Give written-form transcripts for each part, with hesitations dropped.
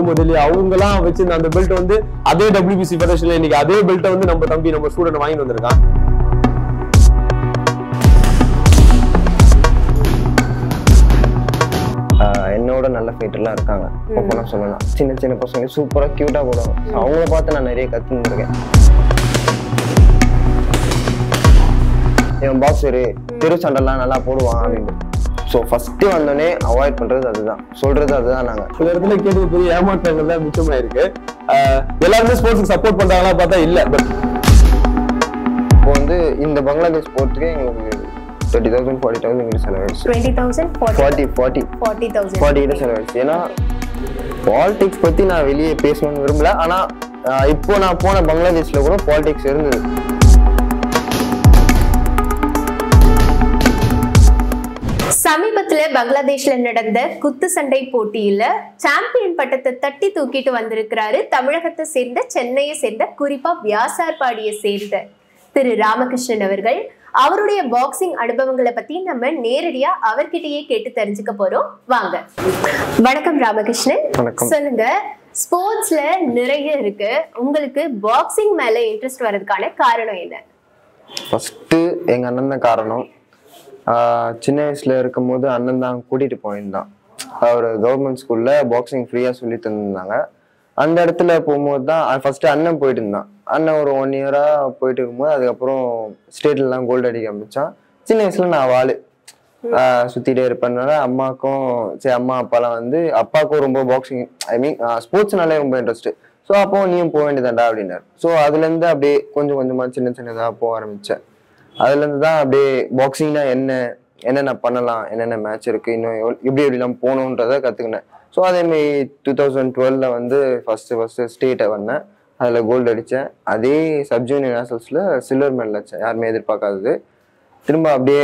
முகமது அலி அவங்கலாம் வச்சு அந்த பெல்ட் வந்து அதே WBC ஃபெடரேஷன்ல இன்னைக்கு அதே பெல்ட்டை வந்து நம்ம தம்பி நம்ம ஸ்டூடெண்ட் வாங்கிட்டு வந்திருக்கான். என்னோட நல்ல ஃபைட்டர்லாம் இருக்காங்க. ஓப்பனா சொல்லலாம், சின்ன சின்ன பசங்க சூப்பரா கியூட்டா போடுவாங்க. அவங்கள பார்த்து நான் நிறைய கத்துருக்கேன். என் பாக்ஸரு தெரு சண்டைலாம் நல்லா போடுவான் அப்படின்னு. ஸோ ஃபர்ஸ்ட் வந்தோடனே அவாய்ட் பண்றது அதுதான், சொல்றது அதுதான். நாங்க சில இடத்துல கேட்டு பெரிய ஏமாற்றங்கள் தான் மிச்சமா இருக்கு. எல்லாருமே ஸ்போர்ட்ஸுக்கு சப்போர்ட் பண்றாங்களா பார்த்தா இல்ல. பட் இப்போ வந்து இந்த பங்களாதேஷ் போறதுக்கு எங்களுக்கு 30,000 40,000 எங்களுக்கு செலவாயிடுச்சு. 40,000 செலவாயிடுச்சு. ஏன்னா பாலிடிக்ஸ் பத்தி நான் வெளியே பேசணும்னு விரும்பல. ஆனா இப்போ நான் போன பங்களாதேஷ்ல கூட பாலிடிக்ஸ் இருந்தது. சமீபத்துல பங்களாதேஷ்ல நடந்த குத்து சண்டை போட்டியில சாம்பியன் பட்டத்தை தட்டி தூக்கிட்டு வந்திருக்கிறாரு தமிழகத்தை சேர்ந்த, சென்னையை சேர்ந்த, குறிப்பா வியாசார்பாடியை சேர்ந்த திரு ராமகிருஷ்ணன் அவர்கள். அவருடைய பாக்ஸிங் அனுபவங்களை பத்தி நம்ம நேரடியா அவர்கிட்டயே கேட்டு தெரிஞ்சுக்க போறோம். வாங்க. வணக்கம் ராமகிருஷ்ணன். சொல்லுங்க, ஸ்போர்ட்ஸ்ல நிறைய இருக்கு, உங்களுக்கு பாக்ஸிங் மேல இன்ட்ரெஸ்ட் வர்றதுக்கான காரணம் என்ன? ஃபர்ஸ்ட் எங்க அண்ணன் தான் காரணம். சின்ன வயசுல இருக்கும் போது அண்ணன் தான் கூட்டிட்டு போயிருந்தான். அவர் கவர்மெண்ட் ஸ்கூல்ல பாக்ஸிங் ஃப்ரீயா சொல்லி தந்திருந்தாங்க. அந்த இடத்துல போகும்போது தான் ஃபர்ஸ்ட் அண்ணன் போயிட்டு இருந்தான். அண்ணன் ஒரு 1 இயரா போயிட்டு இருக்கும்போது அதுக்கப்புறம் ஸ்டேட்ல எல்லாம் கோல்டு அடிக்க ஆரம்பிச்சான். சின்ன வயசுல நான் வாழு சுத்திட்டே இருப்பேன்னால அம்மாக்கும் சரி, அம்மா அப்பாலாம் வந்து அப்பாவுக்கும் ரொம்ப பாக்ஸிங் ஐ மீன் ஸ்போர்ட்ஸ்னாலே ரொம்ப இன்ட்ரெஸ்ட். ஸோ அப்போ நீயும் போக வேண்டியதாண்டா அப்படின்னாரு. ஸோ அதுல இருந்து அப்படியே கொஞ்சம் கொஞ்சமா சின்ன சின்னதா போக ஆரம்பிச்சேன். அதுல இருந்து தான் அப்படியே பாக்ஸிங்னா என்னென்ன பண்ணலாம், என்னென்ன மேட்ச் இருக்கு, இன்னும் எப்படி எப்படிலாம் போகணுன்றதை கத்துக்கினேன். ஸோ அதேமாதிரி 2012 வந்து ஃபர்ஸ்ட் ஸ்டேட்டை வந்தேன். அதில் கோல்டு அடித்தேன். அதே சப்ஜூனியர் நேஷனல்ஸில் சில்வர் மெடல் அடித்தேன், யாருமே எதிர்பார்க்காதது. திரும்ப அப்படியே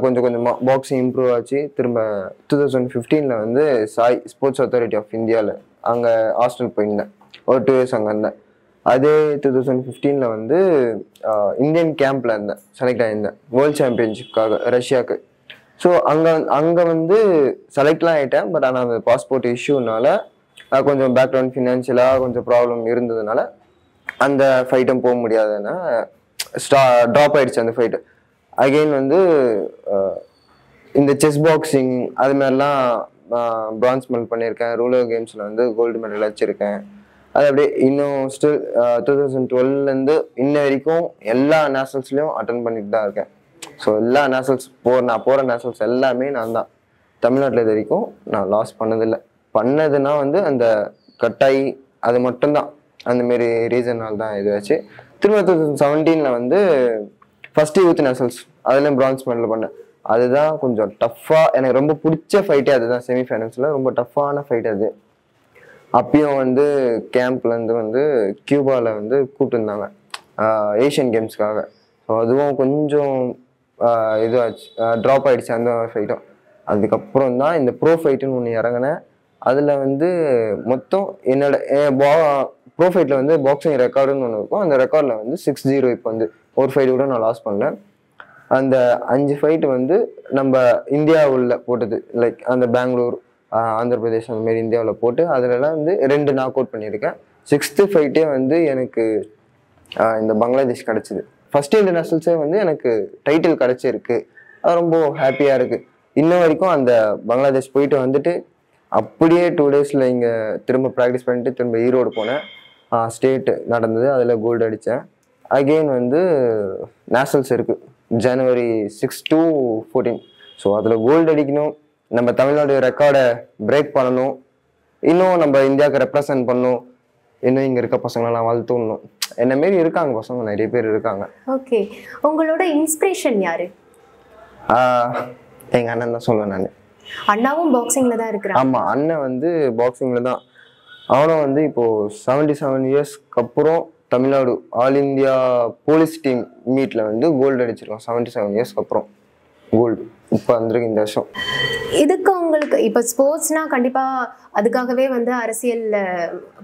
கொஞ்சம் கொஞ்சமாக பாக்ஸிங் இம்ப்ரூவ் ஆச்சு. திரும்ப 2015 வந்து சாய் ஸ்போர்ட்ஸ் அத்தாரிட்டி ஆஃப் இந்தியாவில் அங்கே ஹாஸ்டல் போயிருந்தேன். ஒரு 2 இயர்ஸ் அங்கே இருந்தேன். அதே 2015 வந்து இந்தியன் கேம்ப்ல இருந்தேன், செலக்ட் ஆகியிருந்தேன் வேர்ல்ட் சாம்பியன்ஷிப்காக ரஷ்யாவுக்கு. ஸோ அங்கே வந்து செலக்ட்லாம் ஆகிட்டேன். பட் ஆனால் அந்த பாஸ்போர்ட் இஷ்யூனால கொஞ்சம் பேக்ரவுண்ட் ஃபினான்ஷியலாக கொஞ்சம் ப்ராப்ளம் இருந்ததுனால அந்த ஃபைட்டும் போக முடியாதுன்னா ட்ராப் ஆயிடுச்சு அந்த ஃபைட்டு. அகெயின் வந்து இந்த செஸ் பாக்ஸிங் அது மாதிரிலாம் பிரான்ஸ் மெடல் பண்ணியிருக்கேன். ரூலர் கேம்ஸில் வந்து கோல்டு மெடல் வச்சுருக்கேன். அது அப்படியே இன்னும் ஸ்டில் 2012 இன்ன வரைக்கும் எல்லா நேஷனல்ஸ்லையும் அட்டன் பண்ணிட்டு தான் இருக்கேன். ஸோ எல்லா நேஷனல்ஸ் நான் போகிற நேஷனல்ஸ் எல்லாமே நான் தான். தமிழ்நாட்டில் இது வரைக்கும் நான் லாஸ் பண்ணதில்லை. பண்ணதுன்னா வந்து அந்த கட்டாயி அது மட்டும்தான், அந்தமாரி ரீசனால் தான் இதுவாச்சு. திரும்ப 2017 வந்து ஃபர்ஸ்ட் யூத் நேஷனல்ஸ் அதுலேயும் பிரான்ஸ் மெடல் பண்ணேன். அதுதான் கொஞ்சம் டஃப்பாக, எனக்கு ரொம்ப பிடிச்ச ஃபைட்டே அதுதான். செமிஃபைனல்ஸில் ரொம்ப டஃப்பான ஃபைட் அது. அப்பயும் வந்து கேம்ப்லேருந்து வந்து கியூபாவில் வந்து கூப்பிட்டுருந்தாங்க ஏஷியன் கேம்ஸ்க்காக. ஸோ அதுவும் கொஞ்சம் இதுவாச்சு, ட்ராப் ஆகிடுச்சு அந்த ஃபைட்டும். அதுக்கப்புறம் தான் இந்த ப்ரோ ஃபைட்டுன்னு ஒன்று இறங்கினேன். அதில் வந்து மொத்தம் என்னோட ப்ரோ ஃபைட்டில் வந்து பாக்ஸிங் ரெக்கார்டுன்னு ஒன்று இருக்கும். அந்த ரெக்கார்டில் வந்து 6-0. இப்போ வந்து ஒரு ஃபைட்டு கூட நான் லாஸ் பண்ணல. அந்த 5 ஃபைட்டு வந்து நம்ம இந்தியாவுள்ள போட்டது, லைக் அந்த பெங்களூர், ஆந்திர பிரதேஷ் அந்த மாதிரி இந்தியாவில் போட்டு அதுலலாம் வந்து 2 நாக் அவுட் பண்ணியிருக்கேன். 6th ஃபைட்டே வந்து எனக்கு இந்த பங்களாதேஷ் கிடச்சிது. ஃபர்ஸ்ட் இன்டர்நேஷ்னல்ஸே வந்து எனக்கு டைட்டில் கிடச்சிருக்கு. அது ரொம்ப ஹாப்பியாக இருக்குது. இன்ன வரைக்கும் அந்த பங்களாதேஷ் போயிட்டு வந்துட்டு அப்படியே 2 டேஸில் இங்கே திரும்ப ப்ராக்டிஸ் பண்ணிட்டு திரும்ப ஈரோடு போனேன். ஸ்டேட் நடந்தது, அதில் கோல்டு அடித்தேன். அகெயின் வந்து நேஷனல்ஸ் இருக்குது January 6 to 14. ஸோ அதில் கோல்டு அடிக்கணும், நம்ம தமிழ்நாடு ரெக்கார்டை பிரேக் பண்ணணும், இன்னும் நம்ம இந்தியாவுக்கு ரெப்ரசன்ட் பண்ணணும், இன்னும் இங்கே இருக்க பசங்களெல்லாம் வளர்த்துடணும். என்ன மாரி இருக்காங்க பசங்க, நிறைய பேர் இருக்காங்க. ஓகே, உங்களோட இன்ஸ்பிரேஷன் யாரு? எங்கள் அண்ணன் தான் சொல்லுவேன் நான். அண்ணாவும் பாக்ஸிங்ல தான் இருக்கிறான். ஆமாம், அண்ணன் வந்து பாக்ஸிங்கில் தான். அவனும் வந்து இப்போது 77 இயர்ஸ்க்கு அப்புறம் Tamil Nadu all India police team மீட்டில் வந்து கோல்டு அடிச்சிருக்கோம். 77 இயர்ஸ்க்கு அப்புறம் கோல்டு இப்போ வந்துருக்கு இந்த வருஷம். இதுக்கு உங்களுக்கு இப்போ ஸ்போர்ட்ஸ்னா கண்டிப்பா அதுக்காகவே வந்து அரசியல்ல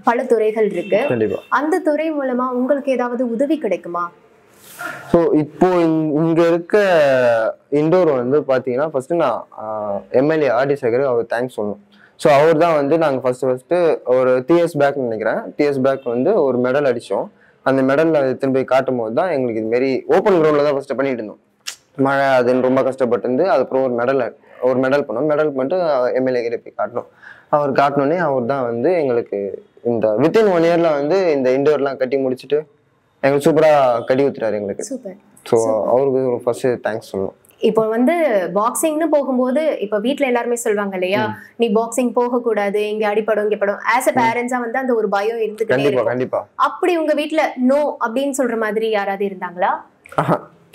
பல துறைகள் இருக்கு. கண்டிப்பா அந்த துறை மூலமா உங்களுக்கு ஏதாவது உதவி கிடைக்குமா? ஸோ இப்போ இங்க இருக்க இண்டோர் வந்து பாத்தீங்கன்னா ஃபர்ஸ்ட் நான் எம்எல்ஏ ஆர்டி சேகர் அவர் தேங்க்ஸ் சொல்லணும். ஸோ அவர் தான் வந்து நாங்கள் ஃபர்ஸ்ட் ஒரு 3 years பேக் நினைக்கிறேன், 3 years பேக் வந்து ஒரு மெடல் அடித்தோம். அந்த மெடலில் எடுத்துன்னு போய் காட்டும் போது தான் எங்களுக்கு இதுமாரி ஓப்பன் கிரவுண்டில் தான் ஃபஸ்ட்டு பண்ணிட்டு இருந்தோம். மழை அதுன்னு ரொம்ப கஷ்டப்பட்டு அதுக்கப்புறம் ஒரு மெடல் பண்ணோம். மெடல் பண்ணிட்டு எம்எல்ஏ கிட்ட போய் காட்டணும். அவர் காட்டினோடனே அவர் தான் வந்து எங்களுக்கு இந்த வித்தின் 1 yearல வந்து இந்த இண்டோர்லாம் கட்டி முடிச்சுட்டு எங்களுக்கு சூப்பராக கட்டி ஊத்துறாரு எங்களுக்கு. ஸோ அவருக்கு ஃபர்ஸ்ட் தேங்க்ஸ் சொல்லணும். இப்போ வந்து பாக்ஸிங்னு போகும்போது இப்போ வீட்ல எல்லாருமே சொல்லுவாங்க இல்லையா, நீ பாக்ஸிங் போக கூடாது, இங்க அடிப்படும் இங்க படும். ஆஸ் அ பேரண்ட்ஸா வந்து அந்த ஒரு பயம் இருந்துக்கிட்டே இருக்கும். கண்டிப்பா. அப்படி உங்க வீட்ல நோ அப்படின்னு சொல்ற மாதிரி யாராவது இருந்தாங்களா?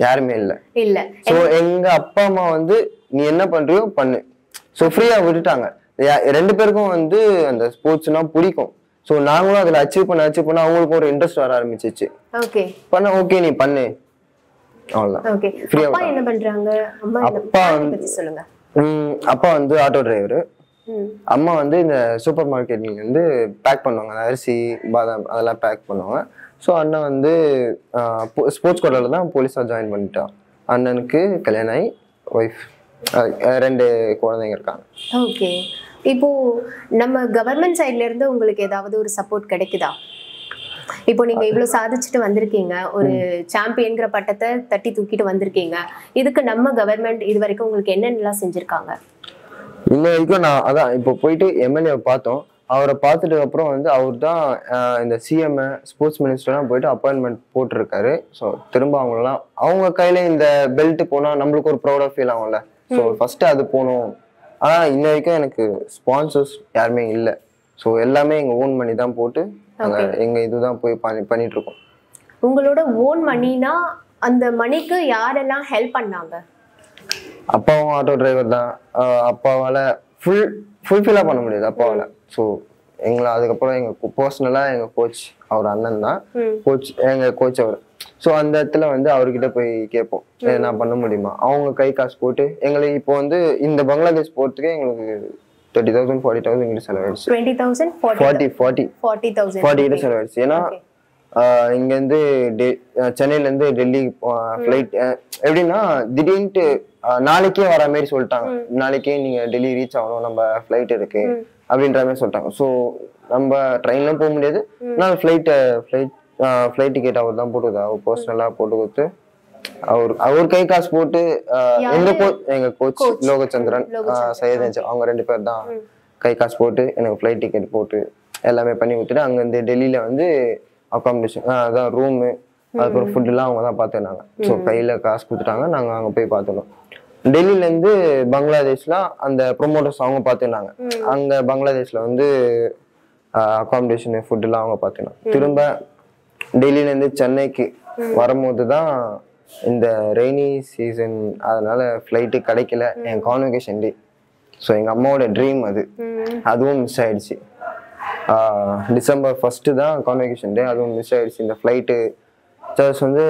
யாருமே இல்ல. சோ எங்க அப்பா அம்மா வந்து நீ என்ன பண்றியோ பண்ணு, சோ ஃப்ரீயா விட்டுட்டாங்க. 2 பேருக்கும் வந்து அந்த ஸ்போர்ட்ஸ்னா பிடிக்கும். சோ நாங்களும் அதுல அச்சீவ் பண்ண அவங்களுக்கும் ஒரு இன்ட்ரெஸ்ட் வர ஆரம்பிச்சிச்சு. ஓகே பண்ண ஓகே நீ பண்ணு அவ்வளவுதான். ஓகே. அப்பா என்ன பண்றாங்க? அம்மா பத்தி சொல்லுங்க. அப்பா வந்து ஆட்டோ டிரைவர், அம்மா வந்து இந்த சூப்பர் மார்க்கெட்ல வந்து பேக் பண்ணுவாங்க, அரிசி பாதாம் அதெல்லாம் பேக் பண்ணுவாங்க. ஸோ அண்ணன் வந்து ஸ்போர்ட்ஸ் கோட்டால தான் போலீஸாக ஜாயின் பண்ணிட்டான். அண்ணனுக்கு கல்யாணம் ஆகி ஒய்ஃப் 2 குழந்தைங்க இருக்காங்க. ஓகே. இப்போ நம்ம கவர்மெண்ட் சைட்ல இருந்து உங்களுக்கு ஏதாவது ஒரு சப்போர்ட் கிடைக்குதா? இப்போ நீங்க இவ்வளவு சாதிச்சுட்டு வந்திருக்கீங்க, ஒரு சாம்பியன்கிற பட்டத்தை தட்டி தூக்கிட்டு வந்திருக்கீங்க. இதுக்கு நம்ம கவர்மெண்ட் இது வரைக்கும் உங்களுக்கு என்னென்னலாம் செஞ்சிருக்காங்க? இன்ன வரைக்கும் நான் அதான் இப்போ போயிட்டு எம்எல்ஏ பார்த்தோம். அவரை பார்த்துட்டு அப்புறம் வந்து அவர் தான் இந்த சிஎம் ஸ்போர்ட்ஸ் மினிஸ்டர்லாம் போயிட்டு அப்பாயின்மெண்ட் போட்டிருக்காரு. ஸோ திரும்ப அவங்க கையில இந்த பெல்ட் போனா நம்மளுக்கு ஒரு ப்ரௌடா ஃபீல் ஆகும்ல. ஸோ ஃபர்ஸ்ட் அது போகணும். ஆனா இன்ன வரைக்கும் எனக்கு ஸ்பான்சர்ஸ் யாருமே இல்லை. ஸோ எல்லாமே எங்க ஓன் மணி தான் போட்டு எங்க இதுதான் போய் பண்ணிட்டு இருக்கோம். உங்களோட ஓன் மணினா அந்த மணிக்கு யாரெல்லாம் ஹெல்ப் பண்ணாங்க? அப்பாவும் ஆட்டோ டிரைவர் தான். அப்பாவால ஃபுல்ஃபில்லா பண்ண முடியாது அப்பாவால. ஸோ எங்களை அதுக்கப்புறம் எங்க பர்சனலா எங்க கோச் அவர் அண்ணன் தான் கோச், எங்க கோச் அவர். ஸோ அந்த இடத்துல வந்து அவர்கிட்ட போய் கேட்போம் நான் பண்ண முடியுமா. அவங்க கை காசு போட்டு எங்களுக்கு இப்போ வந்து இந்த பங்களாதேஷ் போறதுக்கு எங்களுக்கு 30,000 40,000 கிட்ட செலவாயிடுச்சு. 20,000 40 கிட்ட செலவாயிடுச்சு. ஏன்னா இங்க இருந்து சென்னையில இருந்து டெல்லி ஃபிளைட் எப்படின்னா திடீர்னு நாளைக்கே வர மாதிரி சொல்லிட்டாங்க. நாளைக்கே நீங்க டெல்லி ரீச் ஆகணும், நம்ம ஃபிளைட் இருக்கு அப்படின்ற மாதிரி சொல்லிட்டாங்க. ஸோ நம்ம ட்ரெயின்லாம் போக முடியாது. நான் ஃபிளைட் டிக்கெட் அவர் தான் போட்டு அவர் பர்சனலா போட்டு கொடுத்து அவர் கை காசு போட்டு எங்க கோச் லோகச்சந்திரன் சையத் அவங்க 2 பேர் தான் கை காசு போட்டு எனக்கு ஃபிளைட் டிக்கெட் போட்டு எல்லாமே பண்ணி கொடுத்துட்டு அங்க இருந்து டெல்லியில வந்து அகாமடேஷன் அதான் ரூமு அதுக்கப்புறம் ஃபுட் எல்லாம் அவங்க தான் பார்த்துனாங்க. ஸோ கையில காசு கொடுத்துட்டாங்க, நாங்க அங்க போய் பார்த்துனோம். டெல்லியில இருந்து பங்களாதேஷ்லாம் அந்த ப்ரொமோட்டர்ஸ் அவங்க பார்த்துனாங்க. அங்க பங்களாதேஷ்ல வந்து அகாமடேஷன் ஃபுட் எல்லாம் அவங்க பார்த்துனாங்க. திரும்ப டெல்லியில இருந்து சென்னைக்கு வரும்போது தான் இந்த ரெய்னி சீசன் அதனால ஃப்ளைட்டு கிடைக்கல, என் கான்வெகேஷன் டே. ஸோ எங்க அம்மாவோட ட்ரீம் அதுவும் மிஸ் ஆயிடுச்சு. December 1 தான் கான்வெகேஷன் டே, அதுவும் மிஸ் ஆயிடுச்சு. இந்த ஃப்ளைட்டு சார்ஜ் வந்து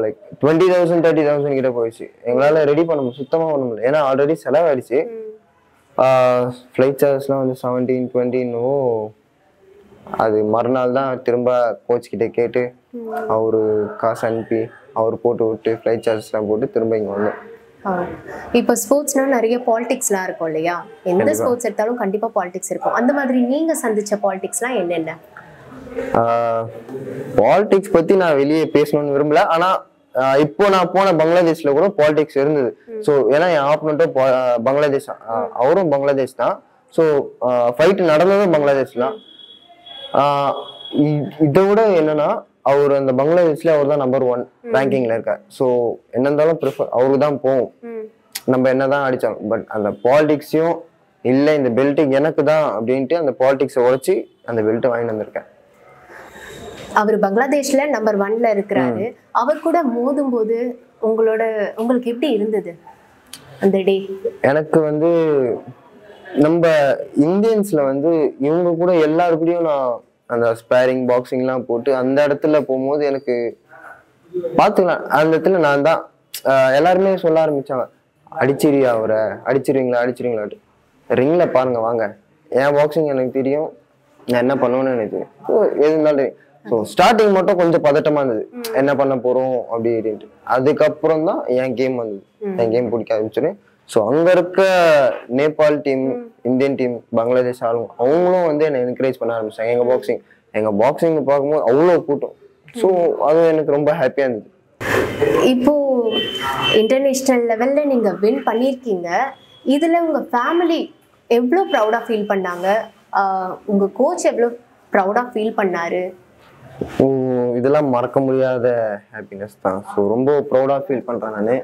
லைக் 20,000 30,000 கிட்ட போயிடுச்சு. எங்களால ரெடி பண்ண சுத்தமாக பண்ண முடியல, ஏன்னா ஆல்ரெடி செலவாயிடுச்சு. ஃப்ளைட் சார்ஜ்லாம் வந்து 17-20 அது மறுநாள் தான் திரும்ப கோச் கிட்ட கேட்டு அவரு காசு அனுப்பி அவர் போட்டு விட்டு ஃப்ளைட் சார்ஜ்லாம் போட்டு திரும்ப இங்கே வந்தோம். இப்போ ஸ்போர்ட்ஸ்னா நிறைய பாலிடிக்ஸ்லாம் இருக்கும் இல்லையா? எந்த ஸ்போர்ட்ஸ் எடுத்தாலும் கண்டிப்பா பாலிடிக்ஸ் இருக்கும். அந்த மாதிரி நீங்க சந்திச்ச பாலிடிக்ஸ்லாம் என்னென்ன? பாலிடிக்ஸ் பத்தி நான் வெளியே பேசணும்னு விரும்பல. ஆனா இப்போ நான் போன பங்களாதேஷ்ல கூட பாலிடிக்ஸ் இருந்தது. ஸோ ஏன்னா என் ஆப்பனண்ட்டும் பங்களாதேஷ், அவரும் பங்களாதேஷ் தான். ஸோ ஃபைட் நடந்ததும் பங்களாதேஷ் தான். இதை விட என்னன்னா அவர் அந்த பங்களாதேஷ்ல அவர் தான் நம்பர் 1 ரேங்கிங்ல இருக்கார். ஸோ என்ன இருந்தாலும் ப்ரிஃபர் அவருக்கு தான் போகும், நம்ம என்னதான் அடிச்சாலும். பட் அந்த பாலிடிக்ஸையும் இல்லை இந்த பெல்ட் எனக்கு தான் அப்படின்ட்டு அந்த பாலிடிக்ஸை உடைச்சி அந்த பெல்ட்டை வாங்கிட்டு வந்திருக்கேன். அவர் பங்களாதேஷ்ல நம்பர் 1ல இருக்கிறாரு. அவர் கூட மோதும் போது உங்களுக்கு எப்படி இருந்தது அந்த டே? எனக்கு வந்து நம்ம இந்தியன்ஸ்ல வந்து இவங்க கூட எல்லாருக்கூடயும் நான் அந்த ஸ்பேரிங் பாக்ஸிங்லாம் போட்டு அந்த இடத்துல போகும்போது எனக்கு பார்த்துக்கலாம். அந்த இடத்துல நான் தான் எல்லாருமே சொல்ல ஆரம்பிச்சாங்க, அடிச்சிரியா அவரை அடிச்சிருவீங்களா ரிங்ல பாருங்க வாங்க, என் பாக்ஸிங் எனக்கு தெரியும், நான் என்ன பண்ணுவேன்னு எனக்கு தெரியும். எது இருந்தாலும் ஸோ ஸ்டார்டிங் மட்டும் கொஞ்சம் பதட்டமா இருந்தது, என்ன பண்ண போறோம் அப்படின்ட்டு. அதுக்கப்புறம் தான் என் கேம் வந்தது. என் கேம் பிடிக்க ஆரம்பிச்சிடும். ஸோ அங்க இருக்க Nepal team, Indian team, Bangladesh ஆளுங்க அவங்களும் வந்து என்னை என்கரேஜ் பண்ண ஆரம்பிச்சாங்க. எங்க பாக்ஸிங் பார்க்கும்போது அவ்வளோ கூட்டம். ஸோ அது எனக்கு ரொம்ப ஹாப்பியா இருந்தது. இப்போ இன்டர்நேஷனல் லெவல்ல நீங்க வின் பண்ணியிருக்கீங்க. இதுல உங்க ஃபேமிலி எவ்வளோ ப்ரௌடா ஃபீல் பண்ணாங்க? உங்க கோச் எவ்வளோ ப்ரௌடா ஃபீல் பண்ணாரு? இதெல்லாம் மறக்க முடியாத ஹாப்பினஸ் தான். ஸோ ரொம்ப ப்ரௌடா ஃபீல் பண்றேன் நான்.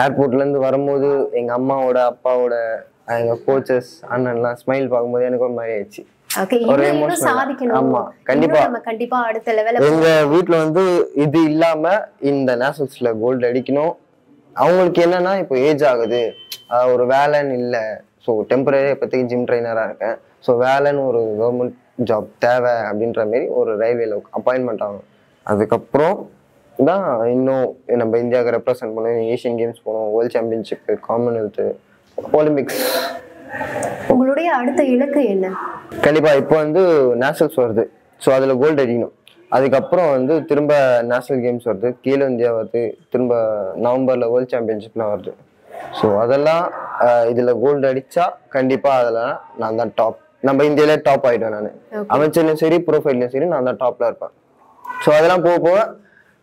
ஏர்போர்ட்ல இருந்து வரும்போது எங்க அம்மாவோட, அப்பாவோட, எங்க கோச்சஸ், அண்ணன்லாம் ஸ்மைல் பார்க்கும்போது எனக்கு ஒரு மாதிரி ஆயிடுச்சு. ஆமா கண்டிப்பா கண்டிப்பா அடுத்த லெவல்ல எங்க வீட்டுல வந்து இது இல்லாம இந்த நேஷனல்ஸ்ல கோல்டு அடிக்கணும். அவங்களுக்கு என்னன்னா இப்போ ஏஜ் ஆகுது, ஒரு வேலைன்னு இல்லை. ஸோ டெம்பரரி இப்போதைக்கு ஜிம் ட்ரைனரா இருக்கேன். ஸோ வேலைன்னு ஒரு கவர்மெண்ட் ஜாப் தேவை அப்படின்ற மாதிரி ஒரு ரயில்வேல அப்பாயின்மெண்ட் ஆகும். அதுக்கப்புறம் தான் இன்னும் நம்ம இந்தியாவுக்கு ரெப்ரசென்ட் பண்ணணும், ஏஷியன் கேம்ஸ் போகணும், வேர்ல்ட் சாம்பியன்ஷிப், காமன்வெல்த், ஒலிம்பிக்ஸ். உங்களுடைய அடுத்த இலக்கு என்ன? கண்டிப்பா இப்போ வந்து நேஷனல்ஸ் வருது. ஸோ அதுல கோல்டு அடிக்கணும். அதுக்கப்புறம் வந்து திரும்ப நேஷனல் கேம்ஸ் வருது, கீழ இந்தியா வருது, திரும்ப நவம்பர்ல வேர்ல்ட் சாம்பியன்ஷிப்லாம் வருது. ஸோ அதெல்லாம் இதுல கோல்டு அடிச்சா கண்டிப்பா அதெல்லாம் நான் தான் டாப். நம்ம இந்தியாவிலே டாப் ஆயிடுவேன் நான். அமைச்சர்லையும் சரி, ப்ரொஃபைல்லையும் சரி நான் தான் டாப்ல இருப்பேன். ஸோ அதெல்லாம் போக போக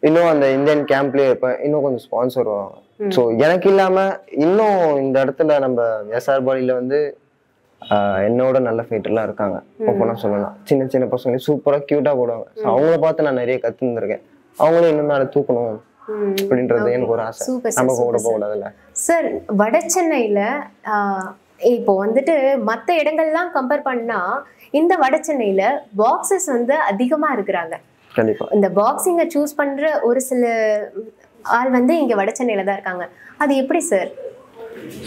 இன்னும் அந்த இந்தியன் கேம்ப்லயே இருப்பேன். இன்னும் கொஞ்சம் ஸ்பான்சர் வருவாங்க. ஸோ எனக்கு இல்லாம இன்னும் இந்த இடத்துல நம்ம எஸ்ஆர் பாடியில வந்து என்னோட நல்ல ஃபைட்டர்லாம் இருக்காங்க. ஓப்பனா சொல்லலாம், சின்ன சின்ன பசங்க சூப்பரா கியூட்டா போடுவாங்க. ஸோ அவங்கள பார்த்து நான் நிறைய கத்துருந்துருக்கேன். அவங்களும் இன்னும் மேல தூக்கணும் அப்படின்றது எனக்கு ஒரு ஆசை. நம்ம கூட போகக்கூடாதுல்ல சார். வட சென்னையில இப்போ வந்துட்டு மற்ற இடங்கள்லாம் கம்பேர் பண்ணா இந்த வட சென்னையில பாக்ஸர்ஸ் வந்து அதிகமா இருக்கிறாங்க. கண்டிப்பா இந்த பாக்ஸிங்கை சூஸ் பண்ற ஒரு சில ஆள் வந்து இங்க வட சென்னையில தான் இருக்காங்க. அது எப்படி சார்?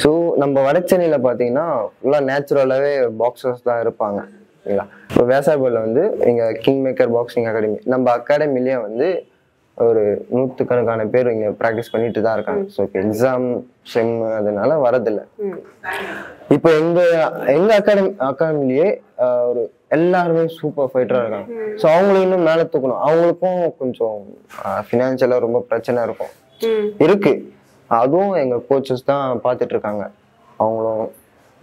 ஸோ நம்ம வட சென்னையில பாத்தீங்கன்னா ஃபுல்லா நேச்சுரலாவே பாக்ஸர்ஸ் தான் இருப்பாங்க. சரிங்களா? இப்போ வேசார்பாடில் வந்து இங்க கிங் மேக்கர் பாக்ஸிங் அகாடமி, நம்ம அகாடமிலேயே வந்து ஒரு 100கணக்கான பேர் இங்க ப்ராக்டிஸ் பண்ணிட்டு தான் இருக்காங்க. ஸோ இப்போ எக்ஸாம் செம் அதனால வரதில்லை. இப்போ எங்க அகாடமிலேயே ஒரு எல்லாருமே சூப்பர் ஃபைட்டரா இருக்காங்க. ஸோ அவங்களும் இன்னும் மேலே தூக்கணும். அவங்களுக்கும் கொஞ்சம் ஃபினான்ஷியலா ரொம்ப பிரச்சனை இருக்கு. அதுவும் எங்க கோச்சஸ் தான் பார்த்துட்டு இருக்காங்க. அவங்களும்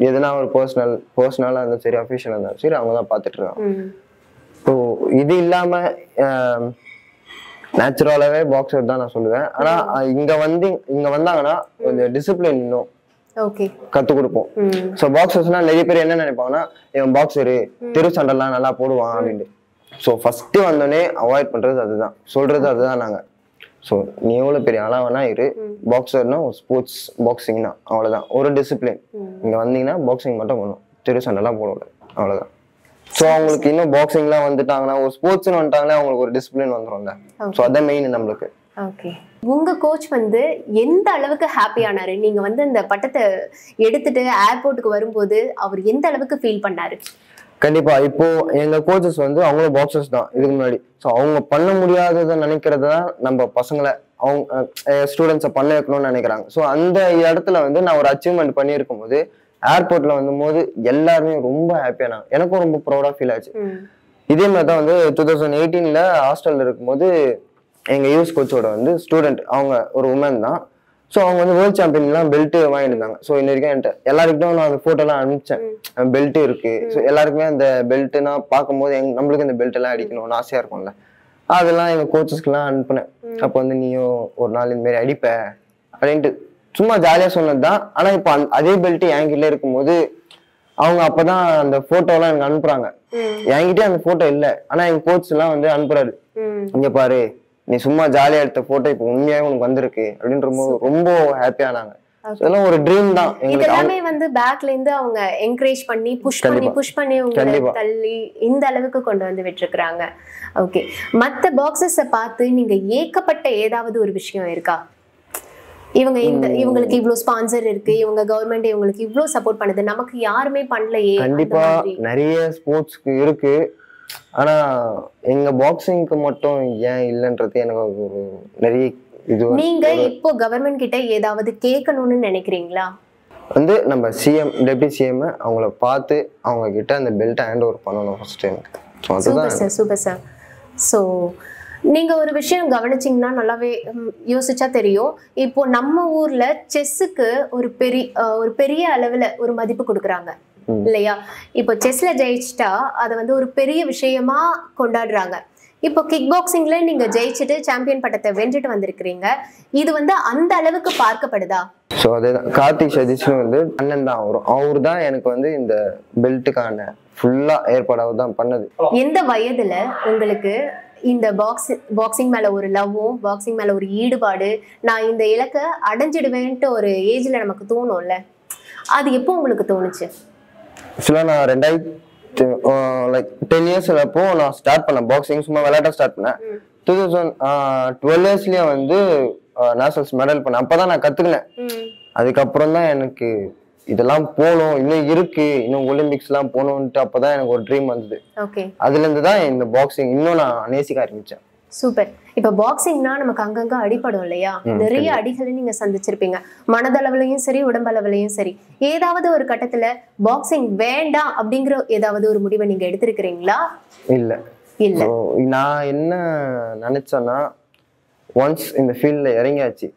எதுனா ஒரு பர்சனலா இருந்தாலும் சரி, அஃபிஷியலா இருந்தாலும் சரி, அவங்க தான் பார்த்துட்டு இருக்காங்க. ஸோ இது இல்லாம நேச்சுரலாவே பாக்ஸர் தான் நான் சொல்லுவேன். ஆனா இங்க வந்தாங்கன்னா கொஞ்சம் டிசிப்ளின் இன்னும் கத்து கொடுப்போம். ஸோ பாக்ஸர்ஸ்னா நிறைய பேர் என்ன நினைப்பாங்கன்னா, இவன் பாக்ஸரு தெரு சண்டைலாம் நல்லா போடுவான் அப்படின்ட்டு. ஸோ ஃபர்ஸ்ட் வந்தோடனே அவாய்ட் பண்றது அதுதான், சொல்றது அதுதான் நாங்க. ஸோ நீ எவ்வளவு பெரிய அளவானா இரு, பாக்ஸர்னா ஒரு ஸ்போர்ட்ஸ் பாக்ஸிங்னா அவ்வளவுதான், ஒரு டிசிப்ளின். இங்க வந்தீங்கன்னா பாக்ஸிங் மட்டும் பண்ணும், தெரு சண்டைலாம் போடல, அவ்வளவுதான். ஸோ அவங்களுக்கு இன்னும் பாக்ஸிங்லாம் வந்துட்டாங்கன்னா, ஒரு ஸ்போர்ட்ஸ்னு வந்துட்டாங்கன்னா அவங்களுக்கு ஒரு டிசிப்ளின் வந்துடும்ல. ஸோ அதான் மெயின் நம்மளுக்கு. ஓகே, உங்க கோச் வந்து எந்த அளவுக்கு ஹாப்பி ஆனாரு? நீங்க வந்து இந்த பட்டத்தை எடுத்துட்டு ஏர்போர்ட்டுக்கு வரும்போது அவர் எந்த அளவுக்கு ஃபீல் பண்ணாரு? கண்டிப்பா இப்போ எங்க கோச்சஸ் வந்து அவங்களும் பாக்ஸர்ஸ் தான் இதுக்கு முன்னாடி. ஸோ அவங்க பண்ண முடியாததை நினைக்கிறதுதான் நம்ம பசங்களை, அவங்க ஸ்டூடெண்ட்ஸை பண்ண வைக்கணும்னு நினைக்கிறாங்க. ஸோ அந்த இடத்துல வந்து நான் ஒரு அச்சீவ்மெண்ட் பண்ணியிருக்கும் போது ஏர்போர்ட்ல வந்தபோது எல்லாருமே ரொம்ப ஹாப்பியானாங்க. எனக்கும் ரொம்ப ப்ரௌடா ஃபீல் ஆச்சு. இதே மாதிரி தான் வந்து 2018 ஹாஸ்டல்ல இருக்கும்போது எங்க யூஸ் கோச்சோட வந்து ஸ்டூடெண்ட், அவங்க ஒரு உமன் தான். ஸோ அவங்க வந்து வேர்ல்ட் சாம்பியன்லாம் பெல்ட் வாங்கியிருந்தாங்க. ஸோ இன்ன வரைக்கும் என்கிட்ட எல்லாருக்கிட்டும் நான் அந்த ஃபோட்டோலாம் அனுப்பிச்சேன், பெல்ட் இருக்கு. ஸோ எல்லாருக்குமே அந்த பெல்ட்னா பார்க்கும்போது நம்மளுக்கு இந்த பெல்ட் எல்லாம் அடிக்கணும்னு ஆசையா இருக்கும்ல, அதெல்லாம் எங்க கோச்சஸ்க்குலாம் அனுப்புனேன். அப்போ வந்து நீயும் ஒரு நாள் இந்த மாதிரி அடிப்ப அப்படின்ட்டு சும்மா ஜாலியா சொன்னதுதான். ஆனா இப்போ அதே பெல்ட் என்கிட்ட இருக்கும்போது அவங்க அப்பதான் அந்த போட்டோலாம் எனக்கு அனுப்புறாங்க. என்கிட்டயே அந்த போட்டோ இல்லை, ஆனா எங்க கோச் எல்லாம் வந்து அனுப்புறாரு, இங்க பாரு நீ சும்மா ஜாலியா எடுத்த போட்டோ இப்போ உண்மையாவே உனக்கு வந்திருக்கு அப்படின்ற ரொம்ப ஹாப்பியானாங்க. இதெல்லாம் ஒரு ட்ரீம் தான். இதெல்லாமே வந்து பேக்ல இருந்து அவங்க என்கரேஜ் பண்ணி புஷ் பண்ணி உங்களை தள்ளி இந்த அளவுக்கு கொண்டு வந்து விட்டுருக்காங்க. ஓகே, மத்த பாக்ஸஸை பார்த்து நீங்க ஏக்கப்பட்ட ஏதாவது ஒரு விஷயம் இருக்கா? இவங்களுக்கு இவ்வளவு ஸ்பான்சர் இருக்கு, இவங்க கவர்மெண்ட் இவங்களுக்கு இவ்வளவு சப்போர்ட் பண்ணுது, நமக்கு யாருமே பண்ணலையே. கண்டிப்பா நிறைய ஸ்போர்ட்ஸ்க்கு இருக்கு, ஆனா எங்க பாக்ஸிங்க்கு மட்டும் ஏன் இல்லைன்றது எனக்கு ஒரு நிறைய இது. நீங்க இப்போ கவர்மெண்ட் கிட்ட ஏதாவது கேட்கணும்னு நினைக்கிறீங்களா? வந்து நம்ம சிஎம், டெப்டி சிஎம் அவங்கள பார்த்து அவங்க கிட்ட அந்த பெல்ட் ஹேண்ட் ஓவர் பண்ணணும் first. Super sir, super sir. So நீங்க ஒரு விஷயம் கவனிச்சீங்கன்னா நல்லாவே யோசிச்சா தெரியும். இப்போ நம்ம ஊர்ல செஸ்ஸுக்கு ஒரு பெரிய அளவுல ஒரு மதிப்பு கொடுக்குறாங்க இல்லையா? இப்போ செஸ்ல ஜெயிச்சிட்டா அதை வந்து ஒரு பெரிய விஷயமா கொண்டாடுறாங்க. இப்போ கிக் பாக்ஸிங்ல நீங்க ஜெயிச்சுட்டு சாம்பியன் பட்டத்தை வென்றுட்டு வந்திருக்கிறீங்க. இது வந்து அந்த அளவுக்கு பார்க்கப்படுதா? ஸோ அதேதான், கார்த்திக் சதீஷ்னு வந்து அண்ணன் தான் வரும். அவரு தான் எனக்கு வந்து இந்த பெல்ட்டுக்கான ஃபுல்லா ஏற்பாடாக தான் பண்ணது. எந்த வயதுல உங்களுக்கு இந்த பாக்ஸிங் மேல ஒரு லவ்வும் பாக்ஸிங் மேல ஒரு ஈடுபாடு, நான் இந்த இலக்கை அடைஞ்சிடுவேன்ட்டு ஒரு ஏஜ்ல நமக்கு தோணும்ல, அது எப்போ உங்களுக்கு தோணுச்சு? ஆக்சுவலாக நான் 10 இயர்ஸ்ல அப்போ நான் ஸ்டார்ட் பண்ணேன் பாக்ஸிங். சும்மா விளையாட்ட ஸ்டார்ட் பண்ணேன். 2012 இயர்ஸ்லயே வந்து நேஷனல்ஸ் மெடல் பண்ணேன். அப்பதான் நான் கத்துக்கினேன். அதுக்கப்புறம் தான் எனக்கு இதெல்லாம் போகணும், இன்னும் இருக்கு, இன்னும் ஒலிம்பிக்ஸ் எல்லாம் போகணும்ட்டு அப்பதான் எனக்கு ஒரு ட்ரீம் வந்தது. அதுல இருந்து தான் இந்த பாக்ஸிங் இன்னும் நான் நேசிக்க ஆரம்பிச்சேன். சூப்பர். இப்ப பாக்ஸிங்னா நமக்கு அங்கங்க அடிபடும் இல்லையா? நிறைய அடிகளை நீங்க சந்திச்சிருப்பீங்க, மனதளவுலயும் சரி உடம்பளவுலயும் சரி. ஏதாவது ஒரு கட்டத்துல பாக்ஸிங் வேண்டாம் அப்படிங்கிற ஏதாவது ஒரு முடிவை நீங்க எடுத்திருக்கிறீங்களா? இல்ல. நான் என்ன நினைச்சேன்னா, ஒன்ஸ் இந்த ஃபீல்ட்ல இறங்கியாச்சு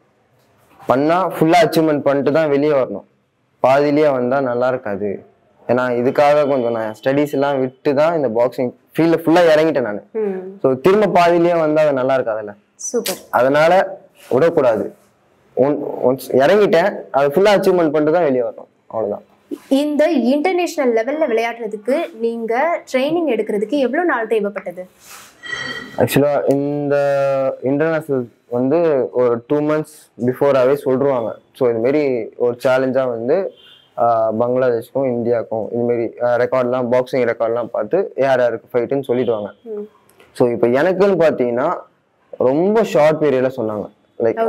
பண்ணா ஃபுல்லா அச்சீவ்மெண்ட் பண்ணிட்டு தான் வெளியே வரணும். பாதிலேயே வந்தா நல்லா இருக்காது. ஏன்னா இதுக்காக கொஞ்சம் நான் ஸ்டடீஸ் எல்லாம் விட்டு தான் இந்த பாக்ஸிங் ஃபீல்ட்ல ஃபுல்லா இறங்கிட்டேன் நான். ஸோ திரும்ப பாதிலேயே வந்தா அது நல்லா இருக்காதுல்ல. அதனால விடக்கூடாது. ஒன்ஸ் இறங்கிட்டேன், அது ஃபுல்லா அச்சீவ்மெண்ட் பண்ணிட்டு தான் வெளியே வரணும். அவ்வளவுதான். இந்த இன்டர்நேஷனல் லெவல்ல விளையாடுறதுக்கு நீங்க ட்ரைனிங் எடுக்கிறதுக்கு எவ்வளவு நாள் தேவைப்பட்டது? ஆக்சுவலா இந்த இன்டர்நேஷனல் வந்து ஒரு 2 months பிஃபோராகவே சொல்லிடுவாங்க. ஸோ இதுமாரி ஒரு சேலஞ்சா வந்து பங்களாதேஷ்க்கும் இந்தியாவுக்கும் இதுமாரி ரெக்கார்ட்லாம், பாக்ஸிங் ரெக்கார்ட்லாம் பார்த்து யார் யாருக்கு ஃபைட்டுன்னு சொல்லிடுவாங்க. ஸோ இப்போ எனக்குன்னு பார்த்தீங்கன்னா ரொம்ப ஷார்ட் பீரியட்ல சொன்னாங்க. லைக்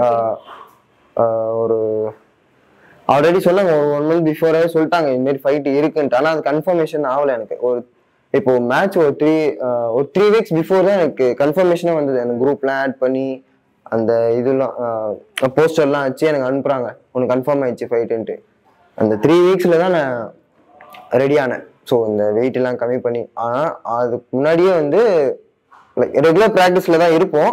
ஒரு ஆல்ரெடி சொன்னாங்க, ஒரு 1 month பிஃபோராகவே சொல்லிட்டாங்க இதுமாரி ஃபைட் இருக்குன்ட்டு. ஆனால் அது கன்ஃபர்மேஷன் ஆகலை எனக்கு. இப்போ மேட்ச் ஒரு 3 weeks பிஃபோர் தான் எனக்கு கன்ஃபர்மேஷனே வந்தது. எனக்கு குரூப்லாம் ஆட் பண்ணி அந்த இதெல்லாம் போஸ்டர்லாம் வச்சு எனக்கு அனுப்புறாங்க, உனக்கு கன்ஃபார்ம் ஆயிடுச்சு ஃபைட்டுன்ட்டு. அந்த 3 weeksல தான் நான் ரெடி ஆனேன். ஸோ இந்த வெயிட் எல்லாம் கம்மி பண்ணி. ஆனால் அதுக்கு முன்னாடியே வந்து ரெகுலர் ப்ராக்டிஸ்ல தான் இருப்போம்.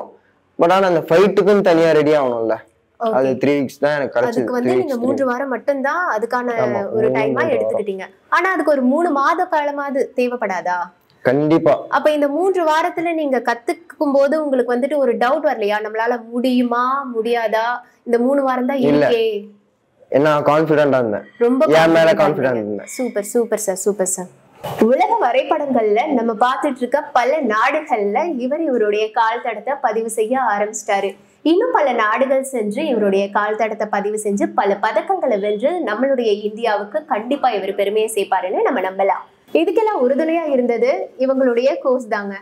பட் ஆனால் அந்த ஃபைட்டுக்குன்னு தனியா ரெடி ஆகணும்ல, அது 3 weeks தான் எனக்கு கிடைச்சது. அதுக்கு வந்து நீங்க 3 வாரம் மட்டும் தான் அதுக்கான ஒரு டைமா எடுத்துக்கிட்டீங்க. ஆனா அதுக்கு ஒரு 3 மாத காலமாவது தேவைப்படாதா? கண்டிப்பா. அப்ப இந்த 3 வாரத்துல நீங்க கத்துக்கும் போது உங்களுக்கு வந்துட்டு ஒரு டவுட் வரலையா, நம்மளால முடியுமா முடியாதா, இந்த 3 வாரம் தான் இருக்கே? என்ன கான்ஃபிடென்ட்டா இருந்தேன், ரொம்ப என் மேல கான்ஃபிடென்ட் இருந்தேன். Super super sir, super sir. உலக வரைபடங்கள்ல நம்ம பார்த்துட்டு இருக்க பல நாடுகள்ல இவருடைய கால் தடத்தை பதிவு செய்ய ஆரம்பிச்சிட்டாரு. இன்னும் பல நாடுகள் சென்று இவருடைய கால் தடத்தை பதிவு செஞ்சு பல பதக்கங்களை வென்று நம்மளுடைய இந்தியாவுக்கு கண்டிப்பா இவர் பெருமையை சேர்ப்பாருன்னு நம்ம நம்பலாம். இதுக்கெல்லாம் உறுதுணையா இருந்தது இவங்களுடைய கோச் தாங்க.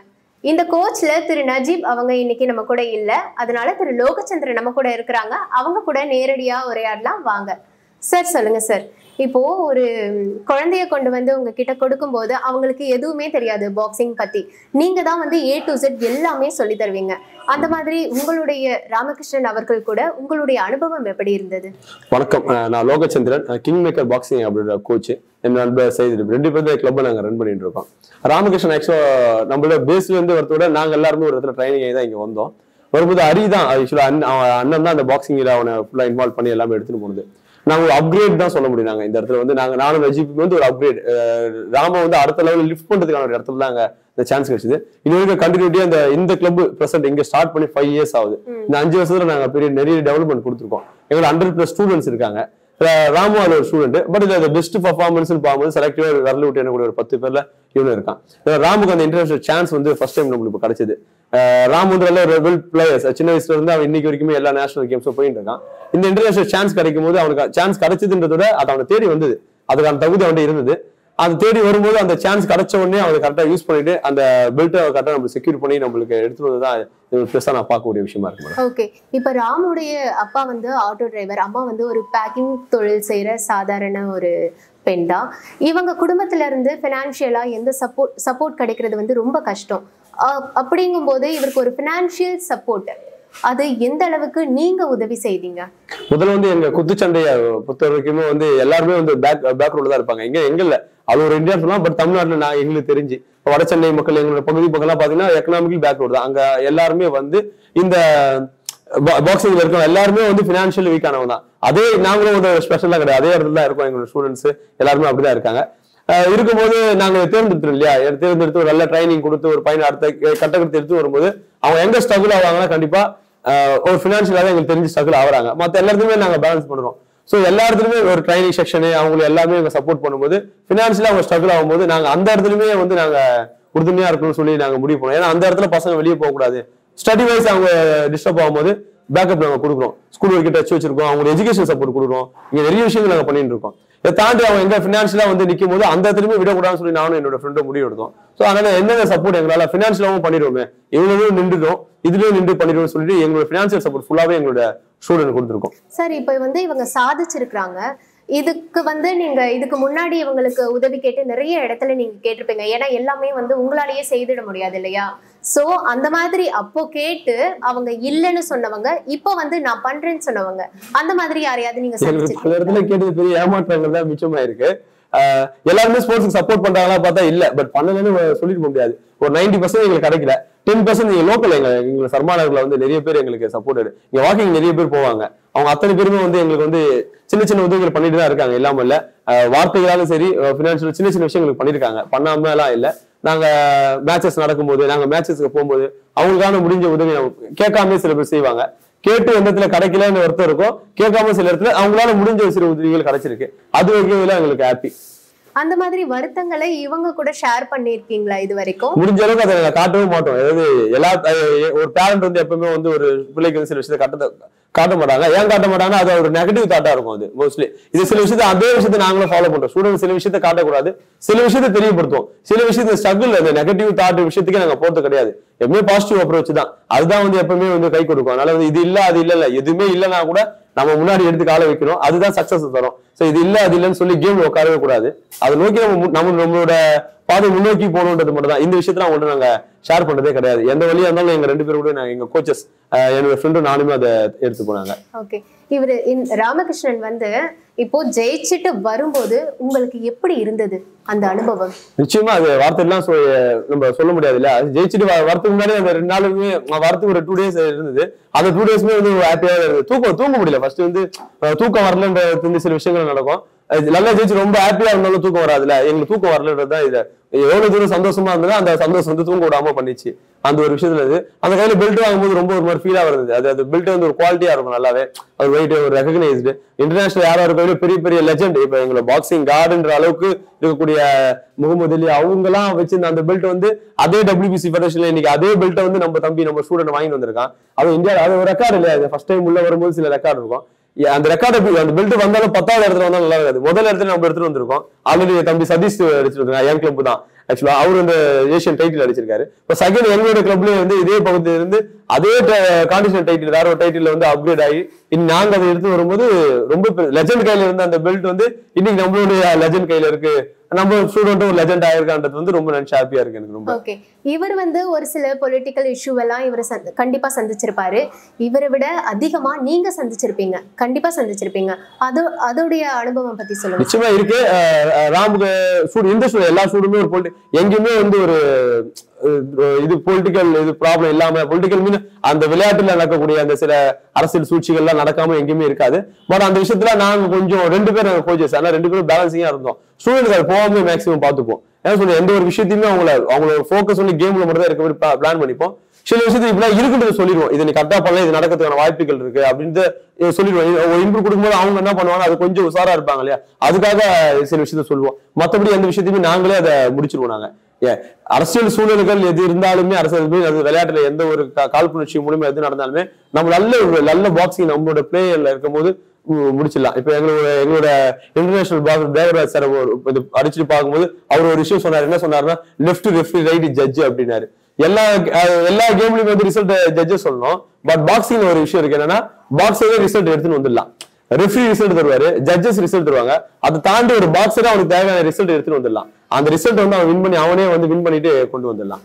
இந்த கோச்ல திரு நஜீப் அவங்க இன்னைக்கு நம்ம கூட இல்ல, அதனால திரு லோகச்சந்திரன் நம்ம கூட இருக்கிறாங்க. அவங்க கூட நேரடியா உரையாடலாம் வாங்க. சார் சொல்லுங்க சார், இப்போ ஒரு குழந்தைய கொண்டு வந்து உங்ககிட்ட கொடுக்கும் போது அவங்களுக்கு எதுவுமே தெரியாது பாக்ஸிங் பத்தி, நீங்க தான் வந்து A to Z எல்லாமே சொல்லி தருவீங்க. அந்த மாதிரி உங்களுடைய ராமகிருஷ்ணன் அவர்கள் கூட உங்களுடைய அனுபவம் எப்படி இருந்தது? வணக்கம், நான் லோகச்சந்திரன், கிங் மேக்கர் பாக்ஸிங் அப்படின்ற கோச். என் நண்பர் செய்து 2 பேர் கிளப்பை நாங்க ரன் பண்ணிட்டு இருக்கோம். ராமகிருஷ்ணன் ஆக்சுவலா நம்மளோட பேஸ்ல இருந்து வரத்தோட நாங்க எல்லாருமே ஒரு இடத்துல ட்ரைனிங் ஆகி தான் இங்க வந்தோம். வரும்போது ஹரி தான் ஆக்சுவலா அண்ணன் தான் அந்த பாக்ஸிங்ல அவனை ஃபுல்லா இன்வால்வ் பண்ணி எல்லாமே எடுத்துட்டு போனது. நாங்க ஒரு அப்கிரேட் தான் சொல்ல முடியும். நாங்க இந்த இடத்துல வந்து நானும் நஜீப் வந்து ஒரு அப்கிரேட், ராம வந்து அடுத்த லெவலில் லிஃப்ட் பண்றதுக்கான ஒரு இடத்துல தாங்க இந்த சான்ஸ் கிடைச்சது. இன்னொரு கண்டினியூட்டியா இந்த கிளப் பிரசன்ட் இங்க ஸ்டார்ட் பண்ணி 5 years ஆகுது. இந்த 5 வருஷத்துல நாங்க நிறைய டெவலப்மெண்ட் கொடுத்துருக்கோம். எங்களோட 100+ ஸ்டூடெண்ட்ஸ் இருக்காங்க. ராமு அது ஒரு ஸ்டூடெண்ட். பட் இது பெஸ்ட் பர்ஃபார்மன்ஸ் பார்க்கும்போது செலக்டிவா வரல விட்டு என்ன கூட ஒரு 10 பேர்ல இவனு இருக்கான். ராமுக்கு அந்த இன்டர்நேஷனல் சான்ஸ் வந்து ஃபர்ஸ்ட் டைம் நம்மளுக்கு கிடைச்சது. ராமு வந்து வெல் பிளேயர்ஸ், சின்ன வயசுல இருந்து அவன் இன்னைக்கு வரைக்குமே எல்லா நேஷனல் கேம்ஸும் போயிட்டு இருக்கான். இந்த இன்டர்நேஷனல் சான்ஸ் கிடைக்கும் போது அவனுக்கு சான்ஸ் கிடைச்சதுன்றதோட அது அவனை தேடி வந்தது, அதுக்கான தகுதி அவன்கிட்ட இருந்தது. அது தேடி வரும்போது அந்த சான்ஸ் கிடைச்ச உடனே அவங்க கரெக்டா யூஸ் பண்ணிட்டு அந்த பெல்ட்டை கரெக்டா நம்ம செக்யூர் பண்ணி நம்மளுக்கு எடுத்துட்டு வந்ததுதான் பெருசா நான் பார்க்கக்கூடிய விஷயமா இருக்கு. ஓகே, இப்ப ராமுடைய அப்பா வந்து ஆட்டோ டிரைவர், அம்மா வந்து ஒரு பேக்கிங் தொழில் செய்யற சாதாரண ஒரு பெண் தான். இவங்க குடும்பத்துல இருந்து பினான்சியலா எந்த சப்போர்ட் கிடைக்கிறது வந்து ரொம்ப கஷ்டம். அப்படிங்கும் போது இவருக்கு ஒரு பினான்சியல் சப்போர்ட், அது எந்த அளவுக்கு நீங்க உதவி செய்தீங்க? முதல்ல வந்து எங்க குத்துச்சண்டைய பொறுத்த வரைக்குமே வந்து எல்லாருமே வந்து பேக்ரவுண்ட்ல தான் இருப்பாங்க. எங்க இல்ல, அது ஒரு இந்தியா சொல்லலாம். பட் தமிழ்நாட்டுல நான் எங்களுக்கு தெரிஞ்சு வட சென்னை மக்கள் எங்களோட பகுதி மக்கள்லாம் பாத்தீங்கன்னா எக்கனாமிக்கல் பேக்வர்ட் தான். அங்க எல்லாருமே வந்து இந்த பாக்ஸிங்ல இருக்கோம் எல்லாருமே வந்து பினான்சியல் வீக் ஆனவங்க தான். அதே நாங்களும் ஒரு ஸ்பெஷலா கிடையாது, அதே இடத்துல தான் இருக்கோம். எங்களோட ஸ்டூடெண்ட்ஸ் எல்லாருமே அப்படிதான் இருக்காங்க. இருக்கும்போது நாங்க தேர்ந்தெடுத்துரும் இல்லையா, தேர்ந்தெடுத்து ஒரு நல்ல ட்ரைனிங் கொடுத்து ஒரு பையன் அடுத்த கட்டத்தை எடுத்து வரும்போது அவங்க எங்க ஸ்ட்ரகிள் ஆவாங்கன்னா கண்டிப்பா ஒரு பினான்சியலாக எங்களுக்கு தெரிஞ்சு ஸ்ட்ரகிள் ஆகுறாங்க. மற்ற எல்லாத்துக்குமே நாங்க பேலன்ஸ் பண்றோம். ஸோ எல்லா இடத்துலயுமே ஒரு ட்ரைனிங் செக்ஷனு அவங்களுக்கு எல்லாமே எங்க சப்போர்ட் பண்ணும்போது பினான்சியலா அவங்க ஸ்ட்ரகிள் ஆகும்போது நாங்க அந்த இடத்துலயுமே வந்து நாங்க உறுதுணையா இருக்கணும்னு சொல்லி நாங்க முடிவு பண்ணோம். ஏன்னா அந்த இடத்துல பசங்க வெளியே போகக்கூடாது, ஸ்டடி வைஸ் அவங்க டிஸ்டர்ப் ஆகும்போது பேக்கப் நாங்க கொடுக்குறோம். ஸ்கூல் வரைக்கும் டச் வச்சிருக்கோம், அவங்களுக்கு எஜுகேஷன் சப்போர்ட் கொடுக்குறோம். இங்க நிறைய விஷயங்கள் நாங்க பண்ணிட்டு இருக்கோம். இதை தாண்டி அவங்க எங்க பினான்சியலா வந்து நிற்கும் போது அந்த இடத்துலயுமே விடக்கூடாதுன்னு சொல்லி நானும் என்னோட ஃப்ரெண்டும் முடிவு எடுத்தோம். ஸோ அதனால என்னென்ன சப்போர்ட் எங்களால பினான்சியலாவும் பண்ணிடுவோமே, இவ்வளவு நின்றுடும் இதுலயும் நின்று பண்ணிடுவோம் சொல்லிட்டு எங்களோட பினான்சியல் சப்போர்ட் ஃபுல்லாவே எங்களோட ஸ்டூடெண்ட் கொடுத்துருக்கோம். சார் இப்போ வந்து இவங்க சாதிச்சிருக்கிறாங்க, இதுக்கு வந்து நீங்க இதுக்கு முன்னாடி இவங்களுக்கு உதவி கேட்டு நிறைய இடத்துல நீங்க கேட்டிருப்பீங்க. ஏன்னா எல்லாமே வந்து உங்களாலேயே செய்திட முடியாது இல்லையா? சோ அந்த மாதிரி அப்போ கேட்டு அவங்க இல்லைன்னு சொன்னவங்க இப்போ வந்து நான் பண்றேன்னு சொன்னவங்க அந்த மாதிரி யாரையாவது நீங்க பல இடத்துல கேட்டது பெரிய ஏமாற்றங்கள் தான் மிச்சமா இருக்கு. எல்லாருமே ஸ்போர்ட்ஸ்க்கு சப்போர்ட் பண்றாங்களா பார்த்தா இல்ல, பட் பண்ணலன்னு சொல்லிட்டு முடியாது. ஒரு 90% எங்களுக்கு கிடைக்கல, 10% நீங்க லோக்கல் எங்க சர்மாநகர்ல வந்து நிறைய பேர் எங்களுக்கு சப்போர்ட். இங்க வாக்கிங் நிறைய பேர் போவாங்க, அவங்க அத்தனை பேருமே வந்து எங்களுக்கு வந்து சின்ன சின்ன உதவிகள் பண்ணிட்டு தான் இருக்காங்க. இல்லாம இல்ல, வார்த்தைகளாலும் சரி பினான்சியல் சின்ன சின்ன விஷயங்களுக்கு பண்ணிருக்காங்க, பண்ணாம எல்லாம் இல்ல. நாங்க மேட்சஸ் நடக்கும்போது நாங்க மேட்சஸ்க்கு போகும்போது அவங்களுக்கான முடிஞ்ச உதவி கேட்காம சில பேர் செய்வாங்க. கேட்டு எந்த இடத்துல கிடைக்கலன்னு ஒருத்தர் இருக்கும், கேட்காம சில இடத்துல அவங்களால முடிஞ்ச சில உதவிகள் கிடைச்சிருக்கு. அது வரைக்கும் எங்களுக்கு ஹாப்பி. அந்த மாதிரி வருத்தங்களை இவங்க கூட ஷேர் பண்ணிருக்கீங்களா இது வரைக்கும்? முடிஞ்ச அளவுக்கு அதை காட்டவே மாட்டோம். அதாவது எல்லா ஒரு பேரண்ட் வந்து எப்பவுமே வந்து ஒரு பிள்ளைக்கு வந்து சில விஷயத்தை காட்ட மாட்டாங்க. ஏன் காட்ட மாட்டாங்கன்னா அது ஒரு நெகட்டிவ் தாட்டா இருக்கும். அது மோஸ்ட்லி இது சில விஷயத்த அதே விஷயத்தை நாங்களும் ஃபாலோ பண்றோம். ஸ்டூடெண்ட் சில விஷயத்தை காட்டக்கூடாது, சில விஷயத்தை தெரியப்படுத்தும். சில விஷயத்த ஸ்ட்ரகிள் அந்த நெகட்டிவ் தாட் விஷயத்துக்கு நாங்க போறது கிடையாது. எப்பவுமே பாசிட்டிவ் அப்ரோச் தான், அதுதான் வந்து எப்பவுமே வந்து கை கொடுக்கும். அதனால வந்து இது இல்ல அது இல்ல எதுவுமே இல்லைன்னா கூட நம்ம முன்னாடி எடுத்து கால வைக்கணும், அதுதான் சக்சஸ் தரும். சோ இது இல்ல அது இல்லைன்னு சொல்லி கேம்ல உட்காரவே கூடாது. அதை நோக்கி நம்மளோட பாதை முன்னோக்கி போகணுன்றது மட்டும் தான். இந்த விஷயத்துல அவங்கள்ட்ட நாங்க ஷேர் பண்றதே கிடையாது. எந்த வழியா இருந்தாலும் எங்க 2 பேரும் கூட எங்க கோச்சஸ் என்னோட ஃப்ரெண்டும் நானுமே அதை எடுத்து போனாங்க. ஓகே, இவரு ராமகிருஷ்ணன் வந்து இப்போ ஜெயிச்சுட்டு வரும்போது உங்களுக்கு எப்படி இருந்தது அந்த அனுபவம்? நிச்சயமா அது வார்த்தையெல்லாம் நம்ம சொல்ல முடியாது இல்ல. ஜெயிச்சுட்டு வரதுக்கு முன்னாடி அந்த 2 நாளுமே வரத்துக்கு ஒரு 2 days இருந்தது. அந்த 2 daysமே வந்து ஹாப்பியா இருந்தது. தூங்க முடியல. ஃபர்ஸ்ட் வந்து தூக்கம் வரலன்றது சில விஷயங்கள் நடக்கும். நல்லா ஜெயிச்சு ரொம்ப ஹாப்பியா இருந்தாலும் தூக்கம் வராதுல, எங்களுக்கு தூக்கம் வரலன்றதுதான் இது. எவ்வளவு தூரம் சந்தோஷமா இருந்ததோ அந்த சந்தோஷம் வந்து தூங்க விடாம பண்ணிச்சு. அந்த ஒரு விஷயத்துல இது அந்த கையில பெல்ட் வாங்கும்போது ரொம்ப ஒரு மாதிரி ஃபீலா வருது. அது பெல்ட் வந்து ஒரு குவாலிட்டியா இருக்கும், நல்லாவே அது வெயிட் ஒரு ரெகனைஸ்டு இன்டர்நேஷனல் யாரா இருக்க பெரிய பெரிய லெஜெண்ட். இப்ப எங்களை பாக்ஸிங் கார்டுன்ற அளவுக்கு இருக்கக்கூடிய முகமது அலி அவங்க எல்லாம் வச்சிருந்த அந்த பெல்ட் வந்து அதே WBC ஃபெடரேஷன்ல இன்னைக்கு அதே பெல்ட்டை வந்து நம்ம தம்பி நம்ம ஸ்டூடெண்ட் வாங்கிட்டு வந்திருக்கான். அது இந்தியா அது ஒரு ரெக்கார்டு இல்லையா, ஃபர்ஸ்ட் டைம் உள்ள வரும்போது சில ரெக்கார்டு இருக்கும். அந்த ரெக்கார்டு அந்த பெல்ட் வந்தாலும் 10வது இடத்துல வந்தாலும் நல்லா இருக்காது. முதல் இடத்துல நம்ம எடுத்துட்டு வந்திருக்கோம். ஆல்ரெடி தம்பி சதீஷ் அடிச்சிட்டு இருக்காங்க, என் கிளப் தான் ஆக்சுவலா. அவரு இந்த ஏசியன் டைட்டில் அடிச்சிருக்காரு. இப்ப செகண்ட் எங்களோட கிளப்லயே வந்து இதே பகுதியில இருந்து அதே கான்டிஷனல் டைட்டில் வேற ஒரு டைட்டில் வந்து அப்கிரேட் ஆகி நாங்க அதை எடுத்து வரும்போது ரொம்ப லெஜெண்ட் கையில இருந்த அந்த பெல்ட் வந்து இன்னைக்கு நம்மளுடைய லெஜெண்ட் கையில இருக்கு. நம்ம ஸ்டூடெண்ட் ஒரு லெஜெண்ட் ஆயிருக்கான்றது வந்து ரொம்ப நினைச்சு ஹாப்பியா இருக்கு எனக்கு ரொம்ப. ஓகே, இவர் வந்து ஒரு சில பொலிட்டிக்கல் இஷ்யூ எல்லாம் இவர் கண்டிப்பா சந்திச்சிருப்பாரு. இவரை விட அதிகமா நீங்க சந்திச்சிருப்பீங்க, கண்டிப்பா சந்திச்சிருப்பீங்க. அதோடைய அனுபவம் பத்தி சொல்லுங்க. நிச்சயமா இருக்கு. ராமுக்கு இந்த எல்லா ஸ்டூடெண்ட்டுமே ஒரு எங்கேயுமே வந்து ஒரு இது பொலிட்டிக்கல் இது ப்ராப்ளம் இல்லாம பொலிட்டிக்கல் மீன் அந்த விளையாட்டுல நடக்கக்கூடிய அந்த சில அரசியல் சூழ்ச்சிகள்லாம் நடக்காம எங்கேயுமே இருக்காது. பட் அந்த விஷயத்துல நாங்க கொஞ்சம் 2 பேர் நாங்க கோச்சஸ், ஆனா 2 பேரும் பேலன்சிங்கா இருந்தோம். ஸ்டூடெண்ட்ஸ் அது போகாம மேக்ஸிமம் பாத்துப்போம். ஏன்னா சொல்லி எந்த ஒரு விஷயத்தையுமே அவங்களோட ஃபோக்கஸ் வந்து கேம்ல மட்டும் தான் இருக்க மாதிரி பிளான் பண்ணிப்போம். சில விஷயத்தை இப்படிலாம் இருக்குன்னு சொல்லிடுவோம், இது நீ கரெக்டா பண்ணல, இது நடக்கிறதுக்கான வாய்ப்புகள் இருக்கு அப்படின்னு சொல்லிடுவோம். இன்ட்ரூ கொடுக்கும்போது அவங்க என்ன பண்ணுவாங்க, அது கொஞ்சம் உசாரா இருப்பாங்க இல்லையா, அதுக்காக சில விஷயத்த சொல்லுவோம். மற்றபடி எந்த விஷயத்தையுமே நாங்களே அதை முடிச்சிருவோம். நாங்க அரசியல் சூழல்கள் எது இருந்தாலுமே அரசியல் அது விளையாட்டுல எந்த ஒரு காழ்ப்புணர்ச்சி மூலமா எது நடந்தாலுமே நம்ம நல்ல பாக்ஸிங் நம்மளோட பிளேயர்ல இருக்கும் போது முடிச்சிடலாம். இப்ப எங்களோட இன்டர்நேஷனல் பாக்ஸர் தேவராஜ் சார் அடிச்சுட்டு பார்க்கும்போது அவர் ஒரு விஷயம் சொன்னாரு. என்ன சொன்னாருன்னா, லெஃப்ட் ரெஃப்ரி ரைட் ஜட்ஜ் அப்படின்னாரு. எல்லா கேம்லயும் வந்து ரிசல்ட் ஜட்ஜஸ் சொல்லணும். பட் பாக்ஸிங் ஒரு விஷயம் இருக்கு, என்னன்னா பாக்ஸரே ரிசல்ட் எடுத்துன்னு வந்துடலாம். ரெஃப்ரி ரிசல்ட் தருவாரு, ஜட்ஜஸ் ரிசல்ட் தருவாங்க. அதை தாண்டி ஒரு பாக்ஸரே அவனுக்கு தேவையான ரிசல்ட் எடுத்துட்டு வந்துடலாம். அந்த ரிசல்ட் வந்து அவன் வின் பண்ணிட்டு கொண்டு வந்துடலாம்.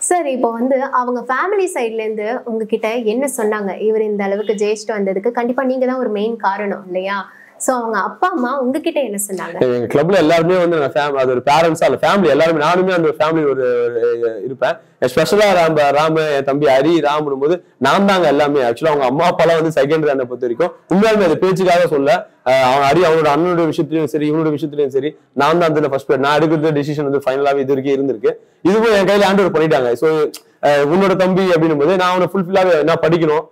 சார், இப்போ வந்து அவங்க ஃபேமிலி சைட்ல இருந்து உங்ககிட்ட என்ன சொன்னாங்க? இவர் இந்த அளவுக்கு ஜெயிச்சுட்டு வந்ததுக்கு கண்டிப்பா நீங்க தான் ஒரு மெயின் காரணம் இல்லையா? சோ அவங்க அப்பா அம்மா உங்ககிட்ட என்ன சொன்னாங்க? எங்க கிளப்ல எல்லாருமே வந்து அது ஒரு பேரண்ட்ஸா இல்ல ஃபேமிலி எல்லாருமே, நானுமே அந்த ஃபேமிலி ஒரு இருப்பேன். ஸ்பெஷலா ராம என் தம்பி ஹரி ராம் போது நான் தாங்க எல்லாமே. ஆக்சுவலா அவங்க அம்மா அப்பா எல்லாம் வந்து செகண்டரி என்ன பொறுத்த வரைக்கும் உண்மையாலுமே அது பேச்சுக்காக சொல்ல, அவன் ஹரி அவனோட அண்ணனோட விஷயத்திலயும் சரி இவனோட விஷயத்திலயும் சரி நான் தான் அதுல ஃபர்ஸ்ட் நான் எடுக்கிறது டிசிஷன் வந்து ஃபைனலாவே இது வரைக்கும் இருந்திருக்கு. இதுவும் என் கையில ஹேண்ட் ஓவர் பண்ணிட்டாங்க. சோ உன்னோட தம்பி அப்படின்னும் போது நான் அவனை ஃபுல்ஃபில்லாவே நான் படிக்கணும்,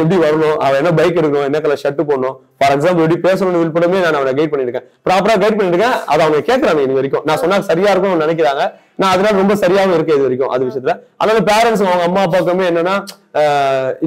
எப்படி வரணும், அவன் என்ன பைக் எடுக்கணும், என்ன கலர் ஷர்ட் போடணும், ஃபார் எக்ஸாம்பிள் எப்படி பேசணும்னு விருப்பமே நான் அவனை கைட் பண்ணிருக்கேன், ப்ராப்பரா கைட் பண்ணிருக்கேன். அதை அவங்க கேட்கறாங்க இது வரைக்கும். நான் சொன்னா சரியா இருக்கும் நினைக்கிறாங்க, நான் அதனால ரொம்ப சரியாவும் இருக்கேன் இது வரைக்கும் அது விஷயத்துல. அதனால பேரண்ட்ஸ் அவங்க அம்மா அப்பாவுக்குமே என்னன்னா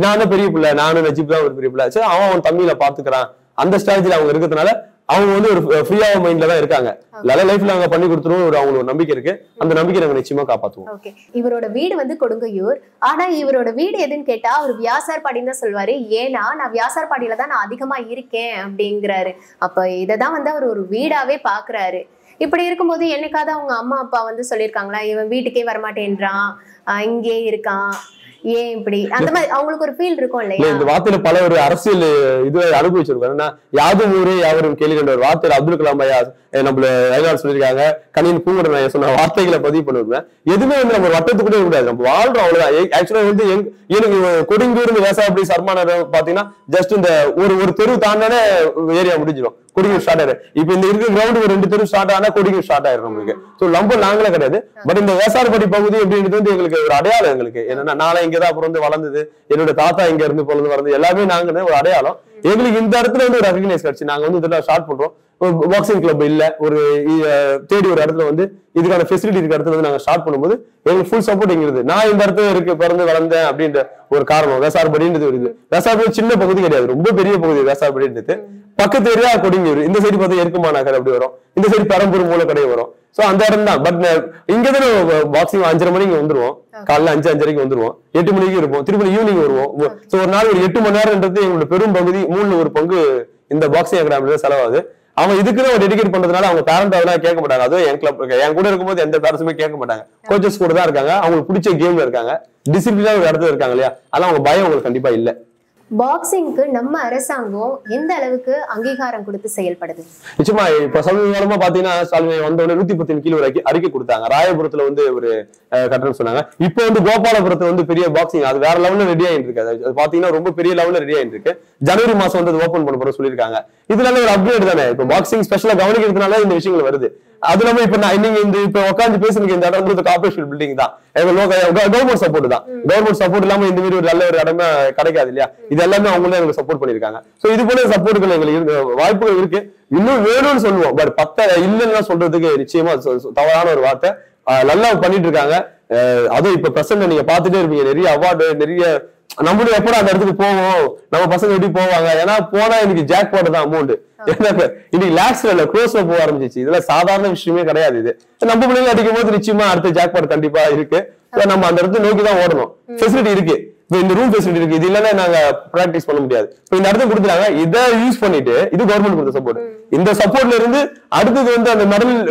நானும் பெரிய பிள்ளை, நானும் நஜீப் தான் ஒரு பெரிய பிள்ளை, சரி அவன் தம்பியில பாத்துக்கிறான் அந்த ஸ்ட்ராட்டஜில அவங்க இருக்கிறதுனால அவங்க வந்து ஒரு ஃப்ரீயா மைண்ட்ல தான் இருக்காங்க. நல்ல லைஃப்ல அவங்க பண்ணி கொடுத்துரும் அவங்களுக்கு ஒரு நம்பிக்கை இருக்கு. அந்த நம்பிக்கை நாங்க நிச்சயமா காப்பாத்துவோம். ஓகே, இவரோட வீடு வந்து கொடுங்கையூர். ஆனா இவரோட வீடு எதுன்னு கேட்டா அவர் வியாசார்பாடின்னு தான் சொல்வாரு. ஏன்னா நான் வியாசார்பாடியில தான் நான் அதிகமா இருக்கேன் அப்படிங்கிறாரு. அப்ப இததான் வந்து அவர் ஒரு வீடாவே பாக்குறாரு. இப்படி இருக்கும்போது என்னைக்காவது அவங்க அம்மா அப்பா வந்து சொல்லியிருக்காங்களா இவன் வீட்டுக்கே வரமாட்டேன்றான், இங்கே இருக்கான், ஏன் இப்படி அந்த மாதிரி அவங்களுக்கு ஒரு ஃபீல் இருக்கும் இல்லையா? இந்த வார்த்தையில பல ஒரு அரசியல் இது அனுபவிச்சிருக்காங்க. யாதும் ஊரே யாவரும் கேள்வி கண்ட ஒரு வார்த்தையில அப்துல் கலாம் ஐயா நம்மள வயநாடு சொல்லியிருக்காங்க. கணின் பூங்கட நான் சொன்ன வார்த்தைகளை பதிவு பண்ணுவேன். எதுவுமே வந்து நம்ம வட்டத்துக்குள்ளே கூடாது, நம்ம வாழ்றோம் அவ்வளவுதான். ஆக்சுவலா வந்து எனக்கு கொடுங்கூர் வேசாப்படி சர்மானர் பாத்தீங்கன்னா ஜஸ்ட் இந்த ஒரு தெரு தாண்டானே ஏரியா முடிஞ்சிடும், கொடிங்கூர் ஸ்டார்ட் ஆயிரு. இப்ப இந்த இருக்கிற கிரவுண்ட் ஒரு 2 தெரு ஸ்டார்ட் ஆனா கொடிங்கூர் ஸ்டார்ட் ஆயிரும் நம்மளுக்கு. சோ நம்ம நாங்களே கிடையாது. பட் இந்த வேசார்பாடி பகுதி அப்படின்றது வந்து எங்களுக்கு ஒரு அடையாளம். எங்களுக்கு என்னன்னா நாளை இங்கதான் அப்புறம் வந்து வளர்ந்தது, என்னோட தாத்தா இங்க இருந்து பிறந்து வளர்ந்து எல்லாமே நாங்க ஒரு அடையாளம். எங்களுக்கு இந்த இடத்துல வந்து ஒரு ரெகக்னைஸ் கிடைச்சு நாங்க வந்து இதெல்லாம் ஸ்டார்ட் பண்றோம். பாக்ஸிங் கிளப் இல்ல ஒரு தேடி ஒரு இடத்துல வந்து இதுக்கான ஃபெசிலிட்டி இருக்க இடத்துல வந்து நாங்க ஸ்டார்ட் பண்ணும்போது எங்களுக்கு ஃபுல் சப்போர்ட் இங்க இருக்குது. நான் இந்த இடத்துல இருக்கு பிறந்து வளர்ந்தேன் அப்படின்ற ஒரு காரணம் வேசார்பாடின்றது வருது. வேசார்பாடி சின்ன பகுதி கிடையாது, ரொம்ப பெரிய பகுதி வேசார்பாடின்றது. பக்கத்து ஏரியா கொடிங்கூர், இந்த சைடு பார்த்தா எருக்குமா நகர் அப்படி வரும், இந்த சைடு பெரம்பூர் மூலக்கடை வரும். சோ அந்த இடம் தான். பட் இங்கதானே பாக்ஸிங் 5:30 மணிக்கு வந்துருவோம், காலைல 5:05 வந்துருவோம், 8 மணிக்கு இருப்போம், திருப்பி ஈவினிங் வருவோம். சோ ஒரு நாள் ஒரு 8 மணி நேரம்ன்றது எங்களோட பெரும் பகுதி 3 பங்கு இந்த பாக்ஸிங் அகாடமில செலவாகுது. அவன் இதுக்குன்னு ஒரு டெடிகேட் பண்றதுனால அவங்க பேரண்ட் அதெல்லாம் கேட்க மாட்டாங்க. அதுவும் என் கிளப் என் கூட இருக்கும்போது எந்த பேரண்ட்ஸுமே கேட்க மாட்டாங்க. கோச்சஸ் கூட தான் இருக்காங்க, அவங்களுக்கு பிடிச்ச கேம்ல இருக்காங்க, டிசிப்ளினா ஒரு இடத்துல இருக்காங்க இல்லையா, அதெல்லாம் அவங்க பயம் உங்களுக்கு கண்டிப்பா இல்ல. பாக்ஸிங்க்கு நம்ம அரசாங்கம் எந்த அளவுக்கு அங்கீகாரம் கொடுத்து செயல்படுது? நிச்சயமா இப்ப சமீப காலமா பாத்தீங்கன்னா ஸ்டாலின் வந்தோடனே 110 கிலோ அறிக்கை கொடுத்தாங்க. ராயபுரத்துல வந்து ஒரு கட்டணம் சொன்னாங்க. இப்ப வந்து கோபாலபுரத்துல வந்து பெரிய பாக்ஸிங் அது வேற லெவல்ல ரெடி ஆயிட்டு இருக்கு. அது பாத்தீங்கன்னா ரொம்ப பெரிய லெவல்ல ரெடி ஆயிட்டு இருக்கு. ஜனவரி மாசம் வந்து ஓபன் பண்ண போற சொல்லியிருக்காங்க. இதுல ஒரு அப்டேட் தானே. இப்ப பாக்ஸிங் ஸ்பெஷலா கவனிக்கிறதுனால இந்த விஷயங்கள் வருது. அது இல்லாம இப்ப நீங்க இப்ப உட்காந்து பேசுறதுக்கு இந்த இடம் கார்பரேஷன் பில்டிங் தான், கவர்மெண்ட் சப்போர்ட் தான். கவர்மெண்ட் சப்போர்ட் இல்லாம இந்த மாதிரி ஒரு நல்ல ஒரு இடமே கிடைக்காது இல்லையா. இது எல்லாமே அவங்களே எனக்கு சப்போர்ட் பண்ணிருக்காங்க. சோ இது போல சப்போர்ட்டுகள் எங்களுக்கு வாய்ப்புகள் இருக்கு. இன்னும் வேணும்னு சொல்லுவோம், பட் இல்லைன்னா சொல்றதுக்கு நிச்சயமா தவறான ஒரு வார்த்தை. நல்லா பண்ணிட்டு இருக்காங்க. அதுவும் இப்ப பிரசன்ட் நீங்க பாத்துட்டே இருப்பீங்க, நிறைய அவார்டு நிறைய. நம்மளும் எப்படா அந்த இடத்துக்கு போவோம், நம்ம பசங்க எப்படி போவாங்க, ஏன்னா போனா இன்னைக்கு ஜாக் பாட் தான் அமௌண்ட். இன்னைக்கு லேக்ஸ்ல இல்ல க்ரோஸ்ல போக ஆரம்பிச்சிச்சு. இதெல்லாம் சாதாரண விஷயமே கிடையாது. இது நம்ம பிள்ளைங்க அடிக்கும் போது நிச்சயமா அடுத்த ஜாக் பாட் கண்டிப்பா இருக்கு. நம்ம அந்த இடத்துல நோக்கி தான் ஓடணும். ஃபெசிலிட்டி இருக்கு, இந்த ரூம் ஃபெசிலிட்டி இருக்கு, இது இல்லைன்னா நாங்க பிராக்டிஸ் பண்ண முடியாது. இப்ப இந்த இடத்துல கொடுத்துறாங்க, இதை யூஸ் பண்ணிட்டு இது கவர்மெண்ட் கொடுத்த சப்போர்ட். இந்த சப்போர்ட்ல இருந்து அடுத்தது வந்து அந்த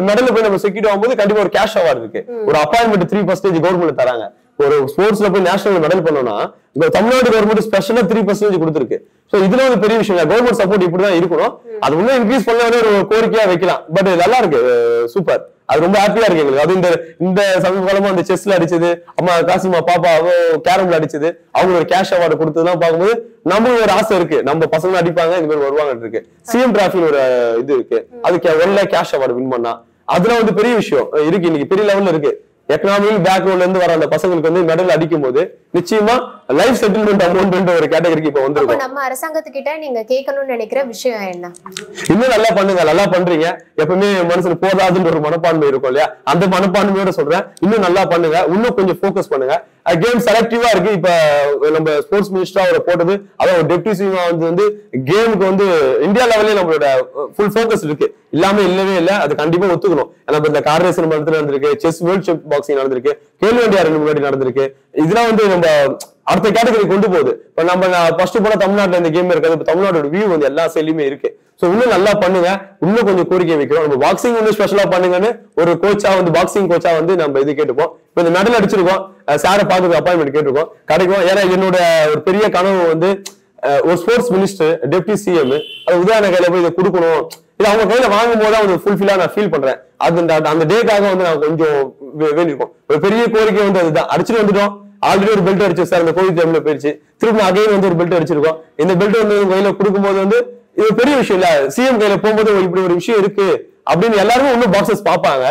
மெடல் போய் நம்ம செக்யூரிட்டி ஆகும்போது கண்டிப்பா ஒரு கேஷ் அவார்டு இருக்கு. ஒரு அப்பாயின்மெண்ட் 3% கவர்மெண்ட் தராங்க. ஒரு ஸ்போர்ட்ஸ்ல போய் நேஷனல் மெடல் பண்ணோம்னா இப்ப தமிழ்நாடு கவர்மெண்ட் ஸ்பெஷலா 3% கொடுத்துருக்கு. சோ இதுல ஒரு பெரிய விஷயம். கவர்மெண்ட் சப்போர்ட் இப்படிதான் இருக்கணும். அது இன்னும் இன்க்ரீஸ் பண்ண ஒரு கோரிக்கையா வைக்கலாம். பட் நல்லா இருக்கு, சூப்பர். அது ரொம்ப ஹாப்பியா இருக்கு எங்களுக்கு. அது இந்த சமீப காலமா அந்த செஸ்ல அடிச்சது, அம்மா காசிமா பாப்பா கேரம்ல அடிச்சது, அவங்க ஒரு கேஷ் அவார்டு கொடுத்ததுலாம் பார்க்கும்போது நம்மளும் ஒரு ஆசை இருக்கு, நம்ம பசங்க அடிப்பாங்க இந்த மாதிரி வருவாங்க இருக்கு. சிஎம் டிராஃபின்னு ஒரு இது இருக்கு, அதுக்கு 1 lakh கேஷ் அவார்டு வின் பண்ணா அதெல்லாம் வந்து பெரிய விஷயம் இருக்கு. இன்னைக்கு பெரிய லெவல்ல இருக்கு. எக்கனாமிக் பேக்ரவுண்ட்ல இருந்து வர அந்த பசங்களுக்கு வந்து மெடல் அடிக்கும் போது நிச்சயமா லைஃப் செட்டில்மெண்ட் அமௌண்ட் ஒரு கேட்டகரிக்கு இப்ப வந்துருக்கும். நம்ம அரசாங்கத்துக்கிட்ட நீங்க கேட்கணும்னு நினைக்கிற விஷயம் என்ன? இன்னும் நல்லா பண்ணுங்க, நல்லா பண்றீங்க. எப்பவுமே மனுஷனுக்கு போதாதுன்ற ஒரு மனப்பான்மை இருக்கும் இல்லையா, அந்த மனப்பான்மையோட சொல்றேன். இன்னும் நல்லா பண்ணுங்க, இன்னும் கொஞ்சம் போக்கஸ் பண்ணுங்க. கேம் செலக்டிவா இருக்கு. இப்ப நம்ம ஸ்போர்ட்ஸ் மினிஸ்டரா அவர் போட்டது, அதாவது ஒரு டெப்டி சிஎம் வந்து கேமுக்கு வந்து இந்தியா லெவல்ல நம்மளோட ஃபுல் போக்கஸ் இருக்கு. இல்லாம இல்லவே இல்லை, அது கண்டிப்பா ஒத்துக்கணும். நம்ம இந்த கார் ரேஸ் நடந்திருக்கு, செஸ் வேர்ல்ட் சாம்பியன் பாக்ஸிங் நடந்திருக்கு, கேலோ இந்தியா 2 முன்னாடி நடந்திருக்கு. இதெல்லாம் வந்து நம்ம அடுத்த கேட்டகரி கொண்டு போகுது. இப்ப நம்ம ஃபர்ஸ்ட் போல தமிழ்நாட்டுல இந்த கேம் இருக்காது. இப்ப தமிழ்நாட்டோட வியூ வந்து எல்லா சைட்லயுமே இருக்கு. சோ இன்னும் நல்லா பண்ணுங்க, இன்னும் கொஞ்சம் கோரிக்கை வைக்கிறோம். நம்ம பாக்ஸிங் வந்து ஸ்பெஷலா பண்ணுங்கன்னு ஒரு கோச்சா வந்து பாக்ஸிங் கோச்சா வந்து நம்ம இது கேட்டுப்போம். இப்ப இந்த மெடல் அடிச்சிருக்கோம், சாரை பார்க்கறதுக்கு அப்பாயின்மெண்ட் கேட்டிருக்கோம், கிடைக்கும். ஏன்னா என்னோட ஒரு பெரிய கனவு வந்து ஒரு sports minister, deputy CM Udhayanidhi கையில போய் இதை கொடுக்கணும், இது அவங்க கையில வாங்கும் போது ஒரு ஃபுல்ஃபில்லா நான் ஃபீல் பண்றேன். அந்த டேக்காக வந்து நான் கொஞ்சம் வேண்டியிருக்கோம். ஒரு பெரிய கோரிக்கை வந்து அதுதான். அடிச்சுட்டு வந்துட்டோம், ஆல்ரெடி ஒரு பெல்ட் அடிச்சு சார், அந்த கோவிட் டைம்ல போயிடுச்சு, திரும்ப அகைன் வந்து ஒரு பெல்ட் அடிச்சிருக்கோம். இந்த பெல்ட் வந்து கையில கொடுக்கும்போது வந்து இது பெரிய விஷயம் இல்ல. சிஎம் கையில போகும்போது இப்படி ஒரு விஷயம் இருக்கு அப்படின்னு எல்லாருமே இன்னும் பாக்ஸஸ் பார்ப்பாங்க,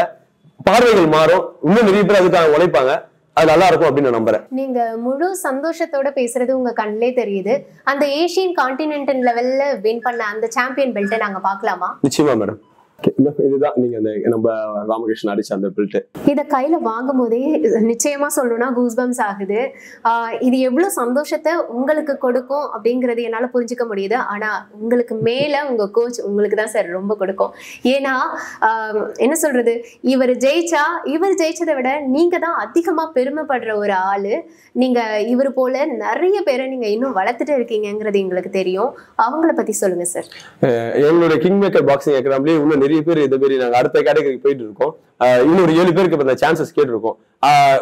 பார்வைகள் மாறும், இன்னும் நிறைய பேர் அதுக்காக உழைப்பாங்க. அது நல்லா இருக்கும் அப்படின்னு நான் நம்புறேன். நீங்க முழு சந்தோஷத்தோட பேசுறது உங்க கண்ணிலே தெரியுது. அந்த ஏசியன் கான்டினென்டல் லெவல்ல வின் பண்ண அந்த சாம்பியன் பெல்ட்டை நாங்க பார்க்கலாமா? நிச்சயமா மேடம். இதுதான் நீங்க அந்த நம்ம ராமகிருஷ்ணன் அடிச்ச அந்த பெல்ட். இத கையில வாங்கும் போதே நிச்சயமா சொல்லணும்னா கூஸ்பம்ஸ் ஆகுது. இது எவ்வளவு சந்தோஷத்தை உங்களுக்கு கொடுக்கும் அப்படிங்கறது என்னால புரிஞ்சுக்க முடியுது. ஆனா உங்களுக்கு மேல உங்க கோச் உங்களுக்கு தான் சார் ரொம்ப கொடுக்கும். ஏன்னா என்ன சொல்றது, இவர் ஜெயிச்சதை விட நீங்க தான் அதிகமா பெருமைப்படுற ஒரு ஆளு. நீங்க இவர் போல நிறைய பேரை நீங்க இன்னும் வளர்த்துட்டு இருக்கீங்கிறது எங்களுக்கு தெரியும். அவங்கள பத்தி சொல்லுங்க சார். எங்களுடைய கிங் மேக்கர் பாக்ஸிங் அகாடமிலேயே இன்னும் நிறைய பேர் இதே மாதிரி நாங்க அடுத்த கேட்டகரிக்கு போயிட்டு இருக்கோம். இன்னொரு 7 பேருக்கு இப்ப சான்சஸ் கேட்டிருக்கோம்.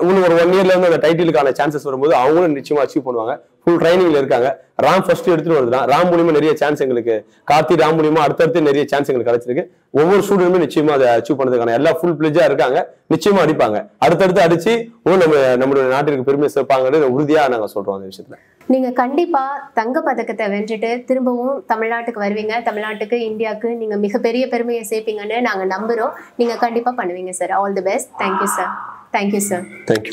இன்னும் ஒரு 1 இயர்ல வந்து அந்த டைட்டிலுக்கான சான்சஸ் வரும்போது அவங்களும் நிச்சயமா அச்சீவ் பண்ணுவாங்க. ஃபுல் ட்ரைனிங்ல இருக்காங்க. ராம் ஃபர்ஸ்ட் எடுத்துட்டு வருதுதான். ராம் மூலியமா நிறைய சான்ஸ் எங்களுக்கு, கார்த்தி ராம் மூலியமா அடுத்தடுத்து நிறைய சான்ஸ் எங்களுக்கு கிடைச்சிருக்கு. ஒவ்வொரு ஸ்டூடெண்ட்டுமே நிச்சயமா அதை அச்சீவ் பண்ணதுக்கான எல்லா ஃபுல் பிளெஜா இருக்காங்க. நிச்சயமா அடிப்பாங்க. அடுத்தடுத்து அடிச்சு நம்மளுடைய நாட்டிற்கு பெருமை சேர்ப்பாங்கன்னு உறுதியா நாங்க சொல்றோம் அந்த விஷயத்துல. நீங்க கண்டிப்பா தங்க பதக்கத்தை வென்றுட்டு திரும்பவும் தமிழ்நாட்டுக்கு வருவீங்க. தமிழ்நாட்டுக்கு, இந்தியாவுக்கு நீங்க மிகப்பெரிய பெருமையை சேர்ப்பீங்கன்னு நாங்க நம்புறோம். நீங்க கண்டிப்பா பண்ணுவீங்க sir. All the best. Thank you sir. Thank you sir. Thank you.